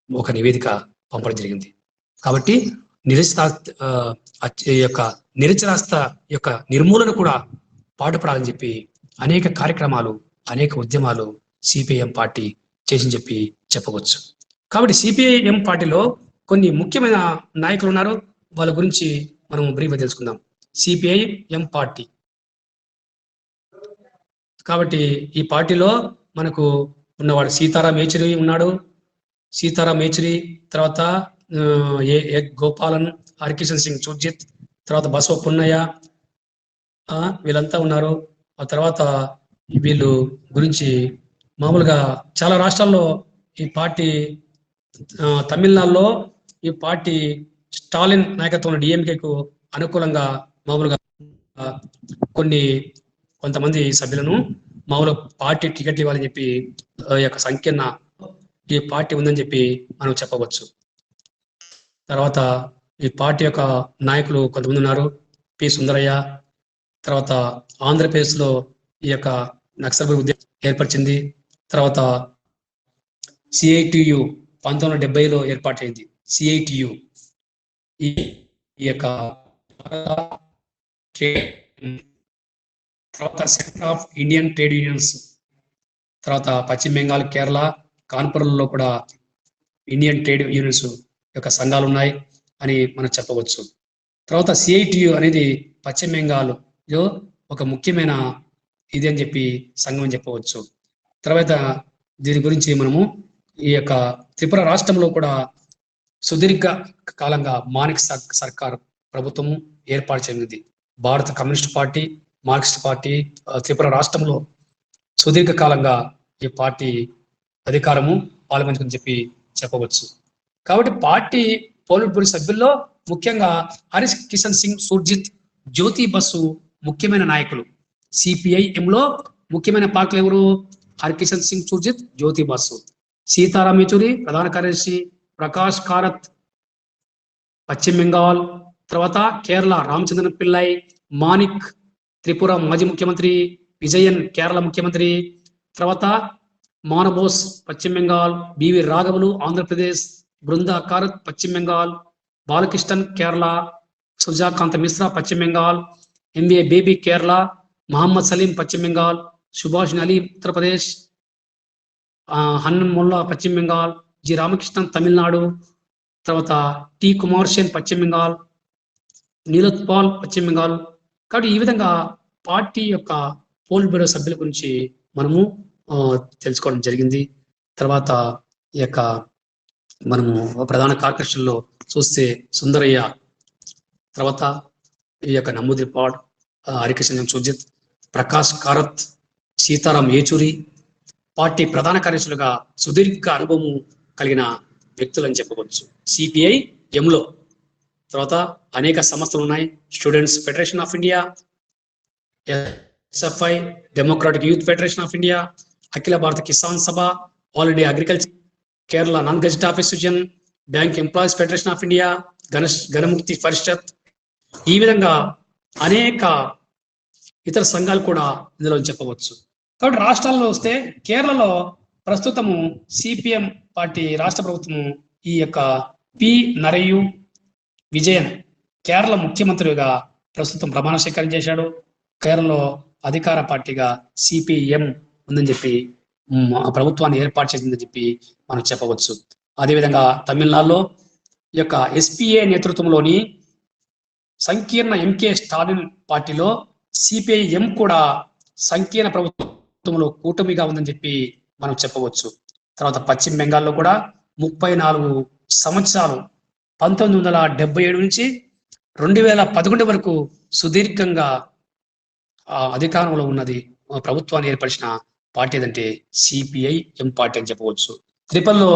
ఒక నివేదిక పంపడం జరిగింది. కాబట్టి నిరక్షరాస్యత యొక్క నిర్మూలన కూడా పాటుపడాలని చెప్పి అనేక కార్యక్రమాలు, అనేక ఉద్యమాలు సిపిఐఎం పార్టీ చేసి చెప్పవచ్చు. కాబట్టి సిపిఐఎం పార్టీలో కొన్ని ముఖ్యమైన నాయకులు ఉన్నారు. వాళ్ళ గురించి మనం బ్రీఫ్గా తెలుసుకుందాం. CPIM party. కాబట్టి ఈ పార్టీలో మనకు ఉన్నవాడు సీతారాం యేచూరి ఉన్నాడు. సీతారాం యేచూరి, తర్వాత గోపాలన్, హరికిషన్ సింగ్ సుర్జిత్, తర్వాత బసవ పున్నయ్య, వీళ్ళంతా ఉన్నారు. ఆ తర్వాత వీళ్ళు గురించి మామూలుగా చాలా రాష్ట్రాల్లో ఈ పార్టీ, తమిళనాడులో ఈ పార్టీ స్టాలిన్ నాయకత్వంలో డిఎంకేకు అనుకూలంగా మామూలుగా కొంతమంది సభ్యులను మామూలు పార్టీ టికెట్లు ఇవ్వాలని చెప్పి యొక్క సంకీర్ణ ఈ పార్టీ ఉందని చెప్పి మనం చెప్పవచ్చు. తర్వాత ఈ పార్టీ యొక్క నాయకులు కొంతమంది ఉన్నారు. పి సుందరయ్య. తర్వాత ఆంధ్రప్రదేశ్లో ఈ యొక్క నక్సల్ ఉద్యమం ఏర్పరిచింది. తర్వాత సిఐటియు 1970లో ఏర్పాటైంది. సిఐటియు ఈ యొక్క తర్వాత sector of Indian trade unions, తర్వాత పశ్చిమ బెంగాల్, కేరళ, కాన్పూర్లలో కూడా ఇండియన్ ట్రేడ్ యూనియన్స్ యొక్క సంఘాలు ఉన్నాయి అని మనం చెప్పవచ్చు. తర్వాత సిఐటియు అనేది పశ్చిమ బెంగాల్లో ఒక ముఖ్యమైన ఇది అని చెప్పి సంఘం అని చెప్పవచ్చు. తర్వాత దీని గురించి మనము ఈ యొక్క త్రిపుర రాష్ట్రంలో కూడా సుదీర్ఘ కాలంగా మానిక్ సర్కార్ ప్రభుత్వము ఏర్పాటు చెందింది. భారత communist party, Marxist party Tripura రాష్ట్రంలో సుదీర్ఘ కాలంగా ఈ పార్టీ అధికారము పాల్గొని చెప్పవచ్చు. కాబట్టి పార్టీ పోలిట్ బ్యూరో సభ్యుల్లో ముఖ్యంగా హరీష్ కిషన్ సింగ్ సుర్జిత్, జ్యోతి బసు ముఖ్యమైన నాయకులు. సిపిఐఎంలో ముఖ్యమైన పార్టీలు ఎవరు? హరికిషన్ సింగ్ సుర్జిత్, జ్యోతి బసు. సీతారాం యేచూరి ప్రధాన కార్యదర్శి, ప్రకాష్ కారత్ పశ్చిమ బెంగాల్, తర్వాత కేరళ రామచంద్రన్ పిల్లై, మానిక్ త్రిపుర మాజీ ముఖ్యమంత్రి, విజయన్ కేరళ ముఖ్యమంత్రి, తర్వాత మానబోస్ పశ్చిమ బెంగాల్, బివి రాఘవులు ఆంధ్రప్రదేశ్, బృందా కారత్ పశ్చిమ బెంగాల్, బాలకృష్ణన్ కేరళ, సుజాకాంత మిశ్రా పశ్చిమ బెంగాల్, ఎంఏ బేబీ కేరళ, మహమ్మద్ సలీం పశ్చిమ బెంగాల్, సుభాష్ అలీ ఉత్తరప్రదేశ్, హన్నన్ మొల్లా పశ్చిమ బెంగాల్, జి రామకృష్ణన్ తమిళనాడు, తర్వాత టి కుమార్ సేన్ పశ్చిమ బెంగాల్, నీలోత్ పాల్ పశ్చిమ బెంగాల్. కాబట్టి ఈ విధంగా పార్టీ యొక్క పోలిట్ బ్యూరో సభ్యుల గురించి మనము తెలుసుకోవడం జరిగింది. తర్వాత ఈ యొక్క మనము ప్రధాన కార్యదర్శుల్లో చూస్తే సుందరయ్య, తర్వాత ఈ యొక్క నమూద్రిపాడ్, హరికృష్ణ సుజిత్, ప్రకాష్ కారత్, సీతారాం ఏచూరి పార్టీ ప్రధాన కార్యదర్శులుగా సుదీర్ఘ అనుభవం కలిగిన వ్యక్తులు అని చెప్పవచ్చు. సిపిఐ ఎంలో తర్వాత అనేక సంస్థలు ఉన్నాయి. Students federation of India, SFI, democratic youth federation of India, Akhila Bharata Kisan Sabha, all India agriculture, Kerala non gazette association, bank employees federation of India, Ganamukti Parishad, ఈ విధంగా అనేక ఇతర సంఘాలు కూడా ఇందులో చెప్పవచ్చు. కాబట్టి రాష్ట్రాల్లో వస్తే కేరళలో ప్రస్తుతము సిపిఎం పార్టీ రాష్ట్ర ప్రభుత్వము ఈ యొక్క పి నరయు విజయన్ కేరళ ముఖ్యమంత్రిగా ప్రస్తుతం ప్రమాణ స్వీకారం చేశాడు. కేరళలో అధికార పార్టీగా సిపిఎం ఉందని చెప్పి ప్రభుత్వాన్ని ఏర్పాటు చేసిందని చెప్పి మనం చెప్పవచ్చు. అదేవిధంగా తమిళనాడులో ఈ యొక్క ఎస్పిఏ నేతృత్వంలోని సంకీర్ణ ఎంకే స్టాలిన్ పార్టీలో సిపిఐఎం కూడా సంకీర్ణ ప్రభుత్వంలో కూటమిగా ఉందని చెప్పి మనం చెప్పవచ్చు. తర్వాత పశ్చిమ బెంగాల్లో కూడా 34 సంవత్సరాలు 1977 నుంచి 2011 వరకు సుదీర్ఘంగా అధికారంలో ఉన్నది ప్రభుత్వాన్ని ఏర్పరిచిన పార్టీ ఏదంటే సిపిఐఎం పార్టీ అని చెప్పవచ్చు. త్రిపురలో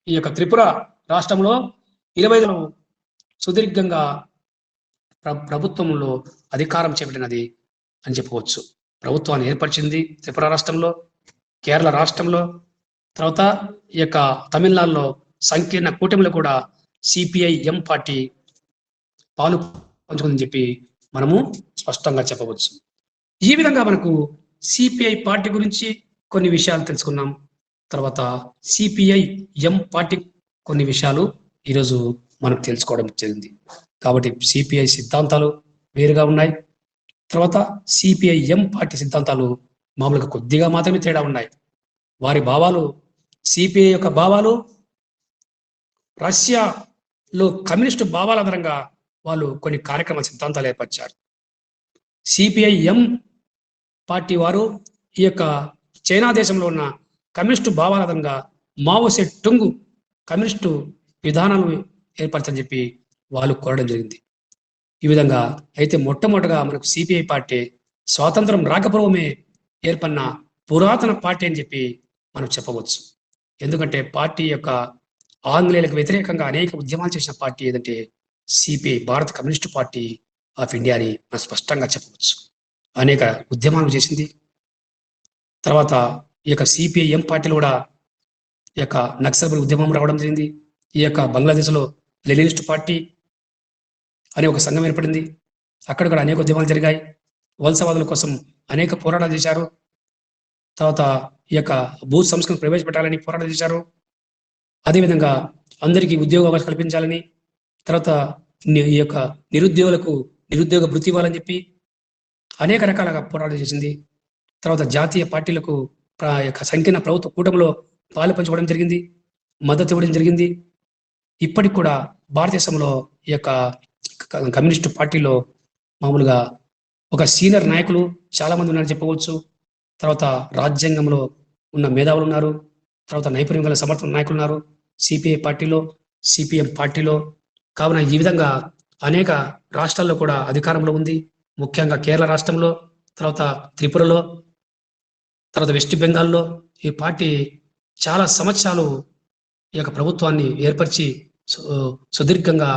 ఈ యొక్క త్రిపుర రాష్ట్రంలో 25 సుదీర్ఘంగా ప్రభుత్వంలో అధికారం చేపట్టినది అని చెప్పవచ్చు. ప్రభుత్వాన్ని ఏర్పరిచింది త్రిపుర రాష్ట్రంలో, కేరళ రాష్ట్రంలో, తర్వాత ఈ యొక్క తమిళనాడులో సంకీర్ణ కూటమిలో కూడా సిపిఐఎం పార్టీ పాలు పంచుకుందని చెప్పి మనము స్పష్టంగా చెప్పవచ్చు. ఈ విధంగా మనకు సిపిఐ పార్టీ గురించి కొన్ని విషయాలు తెలుసుకున్నాం. తర్వాత సిపిఐఎం పార్టీ కొన్ని విషయాలు ఈరోజు మనకు తెలుసుకోవడం జరిగింది. కాబట్టి సిపిఐ సిద్ధాంతాలు వేరుగా ఉన్నాయి. తర్వాత సిపిఐఎం పార్టీ సిద్ధాంతాలు మామూలుగా కొద్దిగా మాత్రమే తేడా ఉన్నాయి. వారి భావాలు, సిపిఐ యొక్క భావాలు రష్యాలో కమ్యూనిస్టు భావాల ఆధారంగా వాళ్ళు కొన్ని కార్యక్రమ సిద్ధాంతాలు ఏర్పరిచారు. సిపిఐఎం పార్టీ వారు ఈ యొక్క చైనా దేశంలో ఉన్న కమ్యూనిస్టు భావాల ఆధారంగా మావో సే టుంగ్ కమ్యూనిస్టు విధానాలను ఏర్పరచని చెప్పి వాళ్ళు కోరడం జరిగింది. ఈ విధంగా అయితే మొట్టమొదటిగా మనకు సిపిఐ పార్టీ స్వాతంత్రం రాకపూర్వమే ఏర్పడిన పురాతన పార్టీ అని చెప్పి మనం చెప్పవచ్చు. ఎందుకంటే పార్టీ యొక్క ఆంగ్లేయులకు వ్యతిరేకంగా అనేక ఉద్యమాలు చేసిన పార్టీ ఏదంటే సిపిఐ, భారత కమ్యూనిస్టు పార్టీ ఆఫ్ ఇండియా అని మనం స్పష్టంగా చెప్పవచ్చు. అనేక ఉద్యమాలు చేసింది. తర్వాత ఈ యొక్క సిపిఐఎం పార్టీలో కూడా ఈ యొక్క నక్సల్ ఉద్యమం రావడం జరిగింది. ఈ యొక్క బంగ్లాదేశ్లో లెనినిస్ట్ పార్టీ అనే ఒక సంఘం ఏర్పడింది. అక్కడ కూడా అనేక ఉద్యమాలు జరిగాయి. వలసవాదుల కోసం అనేక పోరాటాలు చేశారు. తర్వాత ఈ యొక్క భూ సంస్కరణ ప్రవేశపెట్టాలని పోరాటం చేశారు. అదేవిధంగా అందరికీ ఉద్యోగ అవకాశం కల్పించాలని, తర్వాత ఈ యొక్క నిరుద్యోగులకు నిరుద్యోగ భృతి ఇవ్వాలని చెప్పి అనేక రకాలుగా పోరాటం చేసింది. తర్వాత జాతీయ పార్టీలకు యొక్క సంకీర్ణ ప్రభుత్వ కూటమిలో పాలు పంచుకోవడం జరిగింది, మద్దతు ఇవ్వడం జరిగింది. ఇప్పటికి కూడా భారతదేశంలో ఈ యొక్క కమ్యూనిస్టు పార్టీలో మామూలుగా ఒక సీనియర్ నాయకులు చాలా మంది ఉన్నారని చెప్పవచ్చు. తర్వాత రాజ్యాంగంలో ఉన్న మేధావులు ఉన్నారు. తర్వాత నైపుణ్యం గల సమర్థ నాయకులు ఉన్నారు సిపిఐ పార్టీలో, సిపిఎం పార్టీలో. కావున ఈ విధంగా అనేక రాష్ట్రాల్లో కూడా అధికారంలో ఉంది. ముఖ్యంగా కేరళ రాష్ట్రంలో, తర్వాత త్రిపురలో, తర్వాత వెస్ట్ బెంగాల్లో ఈ పార్టీ చాలా సంవత్సరాలు ఈ యొక్క ప్రభుత్వాన్ని ఏర్పరిచి సుదీర్ఘంగా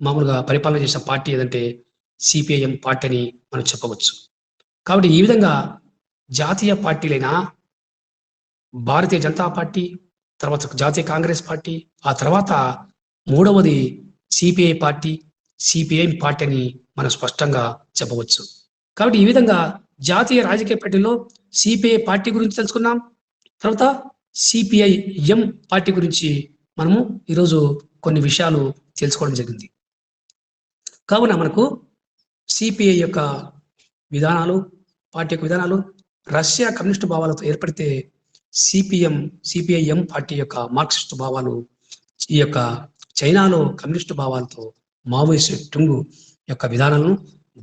మామూలుగా పరిపాలన చేసిన పార్టీ ఏదంటే సిపిఐఎం పార్టీ అని మనం చెప్పవచ్చు. కాబట్టి ఈ విధంగా జాతీయ పార్టీలైన భారతీయ జనతా పార్టీ, తర్వాత జాతీయ కాంగ్రెస్ పార్టీ, ఆ తర్వాత మూడవది సిపిఐ పార్టీ, సిపిఐఎం పార్టీ అని మనం స్పష్టంగా చెప్పవచ్చు. కాబట్టి ఈ విధంగా జాతీయ రాజకీయ పార్టీలో సిపిఐ పార్టీ గురించి తెలుసుకున్నాం. తర్వాత సిపిఐఎం పార్టీ గురించి మనము ఈరోజు కొన్ని విషయాలు తెలుసుకోవడం జరిగింది. కావున మనకు సిపిఐ యొక్క విధానాలు, పార్టీ యొక్క విధానాలు రష్యా కమ్యూనిస్టు భావాలతో ఏర్పడితే సిపిఐఎం పార్టీ యొక్క మార్క్సిస్టు భావాలు ఈ యొక్క చైనాలో కమ్యూనిస్టు భావాలతో మావోయిస్టు టుంగు యొక్క విధానాలను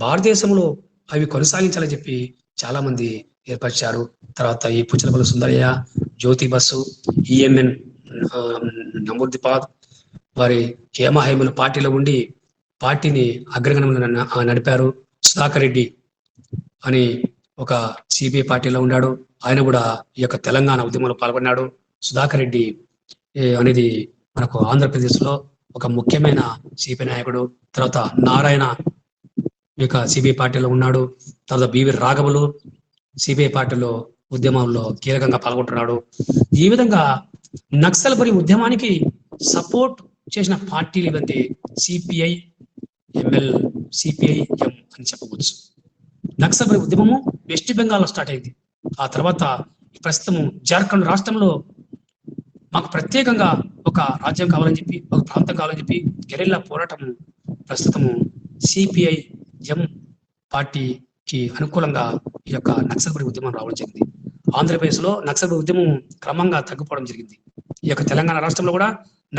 భారతదేశంలో అవి కొనసాగించాలని చెప్పి చాలా మంది ఏర్పరిచారు. తర్వాత ఈ పుచ్చలపల్లి సుందరయ్య, జ్యోతి బస్సు, ఈఎంఎన్ నమూర్దిపాద్ వారి హేమహైముల పార్టీలో ఉండి పార్టీని అగ్రగణంలో నడిపారు. సుధాకర్ రెడ్డి అని ఒక సిపిఐ పార్టీలో ఉన్నాడు. ఆయన కూడా ఈ యొక్క తెలంగాణ ఉద్యమంలో పాల్గొన్నాడు. సుధాకర్ రెడ్డి అనేది మనకు ఆంధ్రప్రదేశ్లో ఒక ముఖ్యమైన సిపిఐ నాయకుడు. తర్వాత నారాయణ ఈ యొక్క సిపిఐ పార్టీలో ఉన్నాడు. తర్వాత బివి రాఘవులు సిపిఐ పార్టీలో ఉద్యమంలో కీలకంగా పాల్గొంటున్నాడు. ఈ విధంగా నక్సల్బరీ ఉద్యమానికి సపోర్ట్ చేసిన పార్టీలు ఇవంతే సిపిఐ ఎంఎల్, సిపిఐ ఎం అని చెప్పవచ్చు. నక్సల్బరీ ఉద్యమము వెస్ట్ బెంగాల్లో స్టార్ట్ అయింది. ఆ తర్వాత ప్రస్తుతము జార్ఖండ్ రాష్ట్రంలో మాకు ప్రత్యేకంగా ఒక రాజ్యం కావాలని చెప్పి, ఒక ప్రాంతం కావాలని చెప్పి గెరిల్లా పోరాటం ప్రస్తుతము సిపిఐ ఎం పార్టీకి అనుకూలంగా ఈ యొక్క నక్సల్బరీ ఉద్యమం రావడం జరిగింది. ఆంధ్రప్రదేశ్లో నక్సల్బరీ ఉద్యమం క్రమంగా తగ్గిపోవడం జరిగింది. ఈ యొక్క తెలంగాణ రాష్ట్రంలో కూడా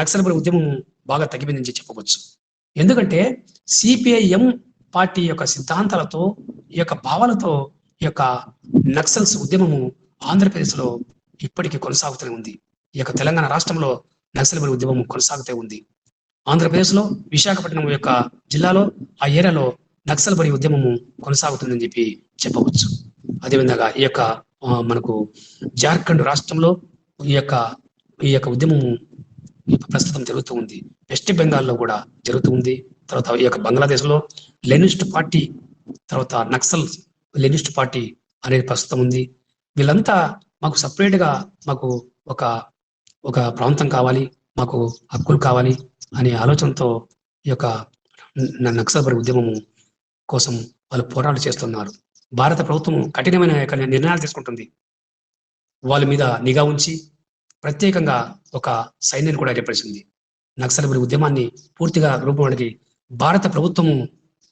నక్సల్బరీ ఉద్యమం బాగా తగ్గిపోయిందని చెప్పవచ్చు. ఎందుకంటే సిపిఐఎం పార్టీ యొక్క సిద్ధాంతాలతో, ఈ యొక్క భావాలతో ఈ యొక్క నక్సల్స్ ఉద్యమము ఆంధ్రప్రదేశ్లో ఇప్పటికీ కొనసాగుతూనే ఉంది. ఈ యొక్క తెలంగాణ రాష్ట్రంలో నక్సల్బరీ ఉద్యమం కొనసాగుతూ ఉంది. ఆంధ్రప్రదేశ్లో విశాఖపట్నం యొక్క జిల్లాలో ఆ ఏరియాలో నక్సల్బరీ ఉద్యమము కొనసాగుతుందని చెప్పి చెప్పవచ్చు. అదేవిధంగా ఈ యొక్క మనకు జార్ఖండ్ రాష్ట్రంలో ఈ యొక్క ఉద్యమము ప్రస్తుతం జరుగుతూ ఉంది. వెస్ట్ బెంగాల్లో కూడా జరుగుతూ ఉంది. తర్వాత ఈ యొక్క బంగ్లాదేశ్లో లెనిస్ట్ పార్టీ, తర్వాత నక్సల్ లెనిస్ట్ పార్టీ అనేది ప్రస్తుతం ఉంది. వీళ్ళంతా మాకు సపరేట్గా మాకు ఒక ప్రాంతం కావాలి, మాకు హక్కులు కావాలి అనే ఆలోచనతో ఈ యొక్క నక్సల్బరీ ఉద్యమము కోసం వాళ్ళు పోరాటం చేస్తున్నారు. భారత ప్రభుత్వం కఠినమైన నిర్ణయాలు తీసుకుంటుంది. వాళ్ళ మీద నిఘా ఉంచి ప్రత్యేకంగా ఒక సైన్యాన్ని కూడా ఏర్పరిచింది. నక్సల్బరీ ఉద్యమాన్ని పూర్తిగా రూపొందడానికి భారత ప్రభుత్వము,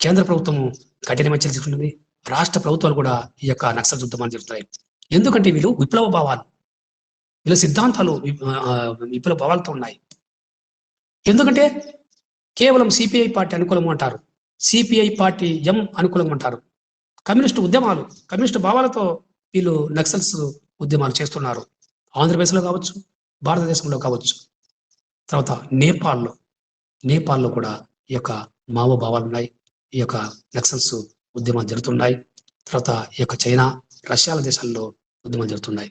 కేంద్ర ప్రభుత్వము కఠినమైన చర్యలు తీసుకుంటుంది. రాష్ట్ర ప్రభుత్వాలు కూడా ఈ యొక్క నక్సల్ ఉద్యమాన్ని జరుగుతాయి. ఎందుకంటే వీళ్ళు విప్లవ భావాలు, వీళ్ళ సిద్ధాంతాలు విప్లవ భావాలతో ఉన్నాయి. ఎందుకంటే కేవలం సిపిఐ పార్టీ అనుకూలం అంటారు, సిపిఐ పార్టీ ఎం అనుకూలం అంటారు. కమ్యూనిస్టు ఉద్యమాలు, కమ్యూనిస్టు భావాలతో వీళ్ళు నక్సల్స్ ఉద్యమాలు చేస్తున్నారు. ఆంధ్రప్రదేశ్లో కావచ్చు, భారతదేశంలో కావచ్చు. తర్వాత నేపాల్లో కూడా ఈ యొక్క మావో భావాలు ఉన్నాయి. ఈ యొక్క నక్సల్స్ ఉద్యమాలు జరుగుతున్నాయి. తర్వాత ఈ యొక్క చైనా, రష్యాల దేశాల్లో ఉద్యమాలు జరుగుతున్నాయి.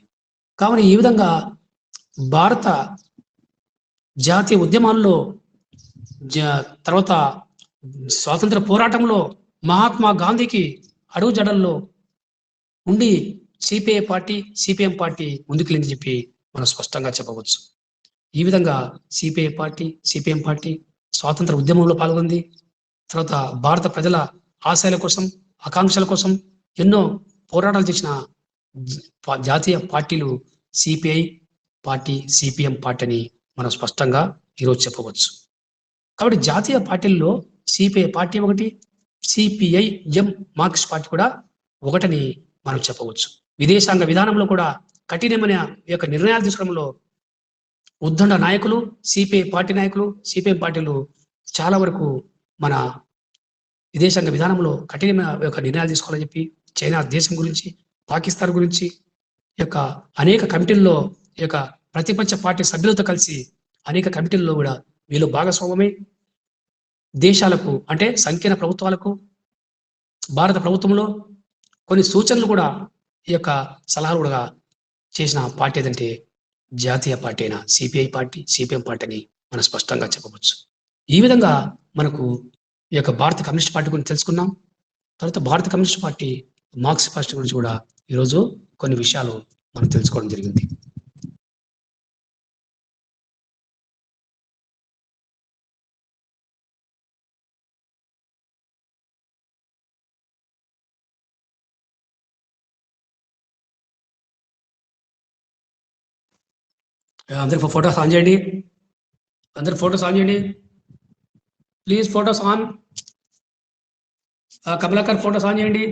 కావున ఈ విధంగా భారత జాతీయ ఉద్యమాల్లో తర్వాత స్వాతంత్ర పోరాటంలో మహాత్మా గాంధీకి అడుగు జడల్లో ఉండి సిపిఐ పార్టీ, సిపిఎం పార్టీ ముందుకెళ్ళింది చెప్పి మనం స్పష్టంగా చెప్పవచ్చు. ఈ విధంగా సిపిఐ పార్టీ, సిపిఎం పార్టీ స్వాతంత్ర ఉద్యమంలో పాల్గొంది. తర్వాత భారత ప్రజల ఆశయాల కోసం, ఆకాంక్షల కోసం ఎన్నో పోరాటాలు చేసిన జాతీయ పార్టీలు సిపిఐ పార్టీ, సిపిఎం పార్టీ అని మనం స్పష్టంగా ఈరోజు చెప్పవచ్చు. కాబట్టి జాతీయ పార్టీల్లో సిపిఐ పార్టీ ఒకటి, సిపిఐ ఎం మార్క్సిస్ట్ పార్టీ కూడా ఒకటని మనం చెప్పవచ్చు. విదేశాంగ విధానంలో కూడా కఠినమైన యొక్క నిర్ణయాలు తీసుకోవడంలో ఉద్దండ నాయకులు, సిపిఐ పార్టీ నాయకులు, సిపిఎం పార్టీలు చాలా వరకు మన విదేశాంగ విధానంలో కఠినమైన యొక్క నిర్ణయాలు తీసుకోవాలని చెప్పి చైనా దేశం గురించి, పాకిస్తాన్ గురించి యొక్క అనేక కమిటీల్లో ఈ యొక్క ప్రతిపక్ష పార్టీ సభ్యులతో కలిసి అనేక కమిటీల్లో కూడా వీళ్ళు భాగస్వామ్యమై దేశాలకు, అంటే సంకీర్ణ ప్రభుత్వాలకు, భారత ప్రభుత్వంలో కొన్ని సూచనలు కూడా ఈ యొక్క సలహాలు కూడా చేసిన పార్టీ ఏదంటే జాతీయ పార్టీ అయిన సిపిఐ పార్టీ, సిపిఎం పార్టీ అని మనం స్పష్టంగా చెప్పవచ్చు. ఈ విధంగా మనకు ఈ యొక్క భారత కమ్యూనిస్ట్ పార్టీ గురించి తెలుసుకున్నాం. తర్వాత భారత కమ్యూనిస్ట్ పార్టీ, మార్క్సిస్ట్ పార్టీ గురించి కూడా ఈరోజు కొన్ని విషయాలు మనం తెలుసుకోవడం జరిగింది. అందరికి ఫోటోస్ ఆన్ చేయండి, అందరికి ఫోటోస్ ఆన్ చేయండి please. Photos on. Kamalakar photos on చేయండి,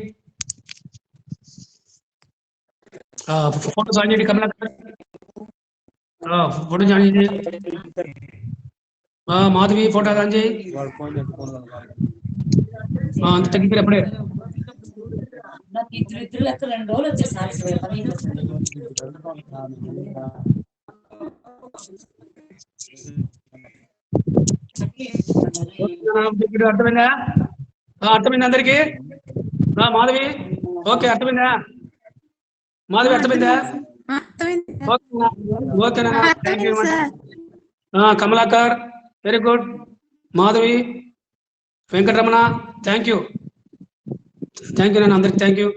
ఫోటోస్ ఆన్ చేయండి కమలాకర్, ఫోటోస్ ఆన్ చేయండి. మాధవి ఫోటోస్ ఆన్ చేయి. అంత తగ్గిపోయి అప్పుడే ఇప్పుడు అర్థమైందా? అర్థమైంది అందరికి? మాధవి ఓకే అర్థమైందా? మాధవి అర్థమైందా? ఓకేనా? Thank you. Kamalakar very good. Madhavi, Venkataramana thank you. Thank you నాన్న అందరికి థ్యాంక్ యూ.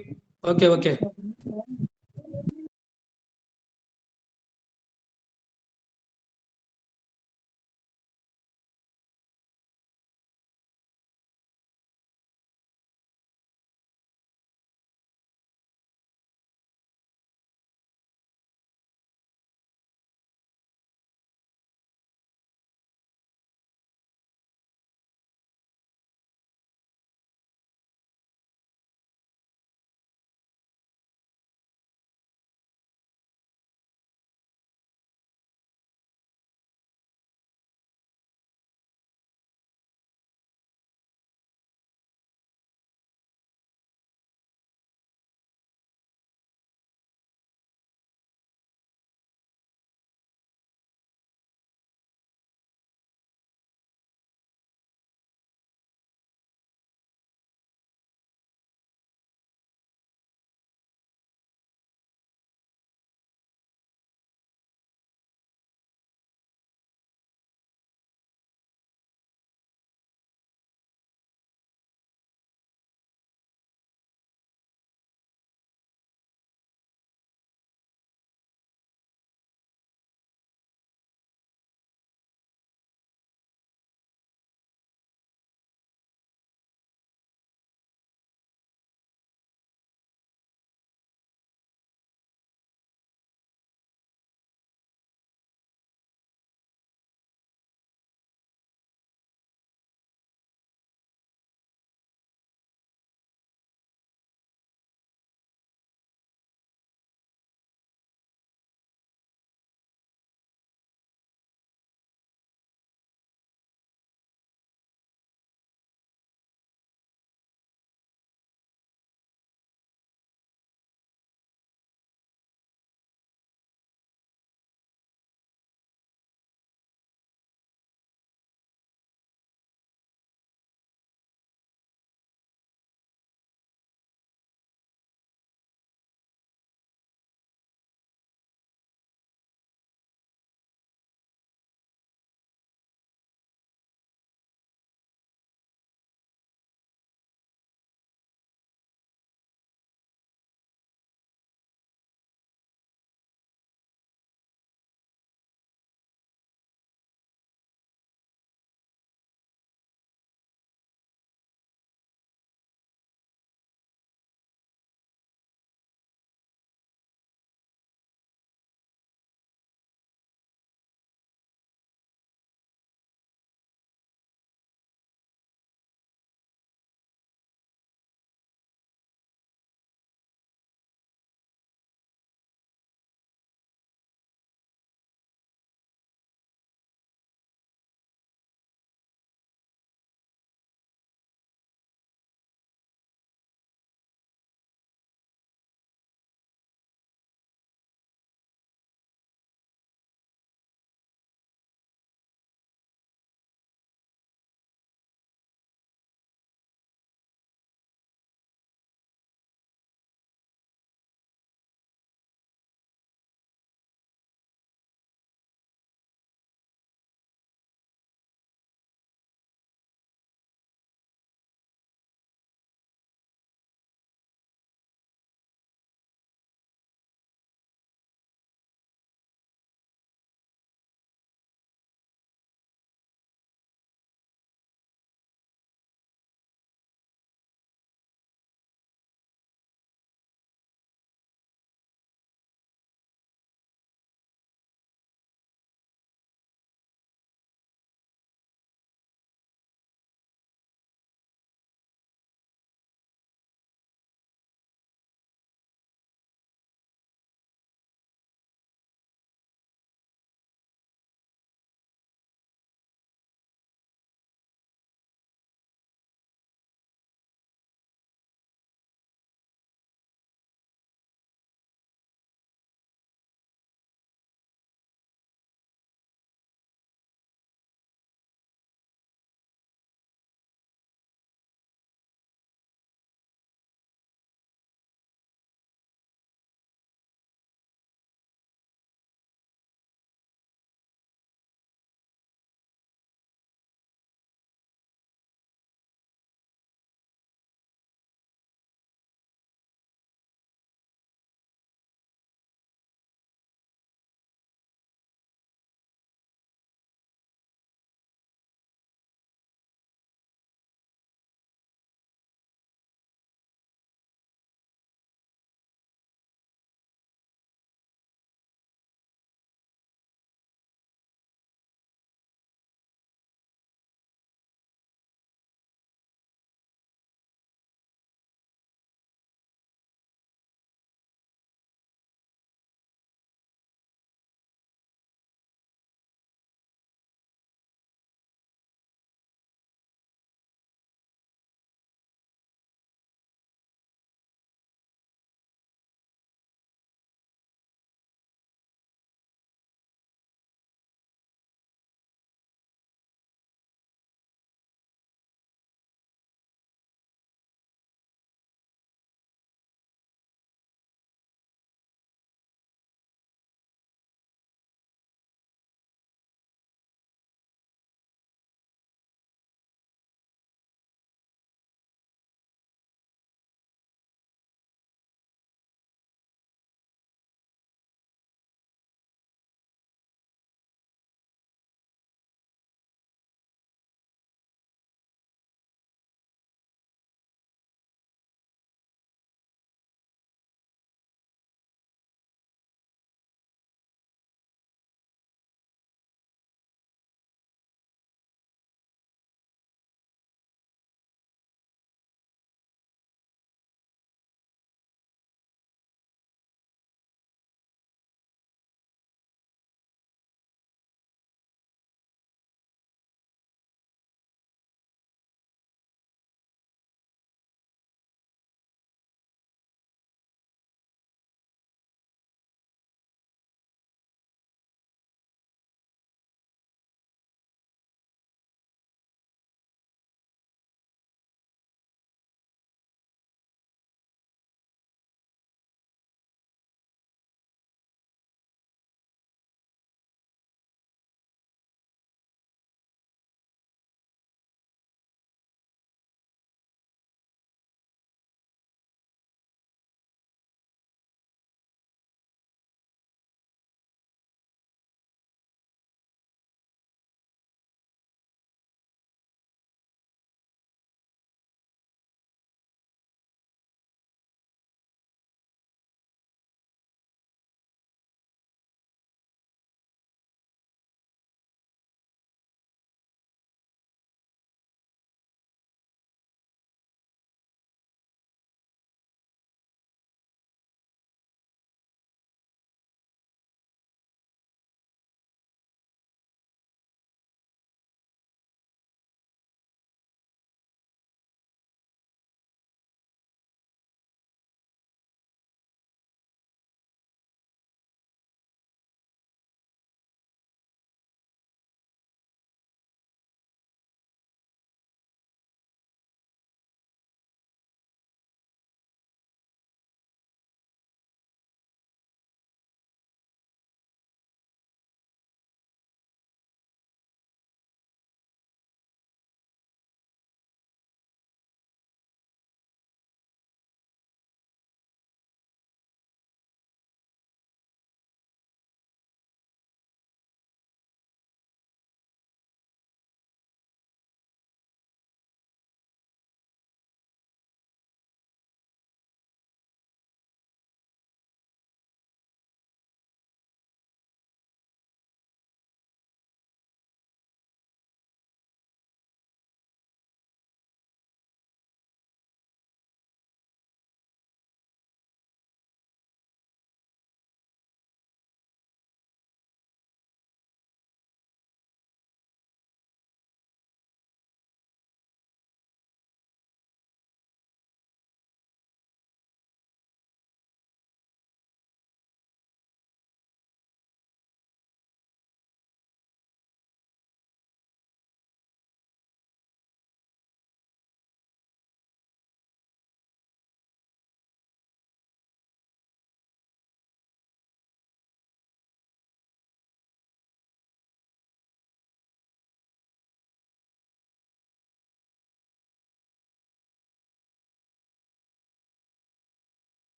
Okay okay.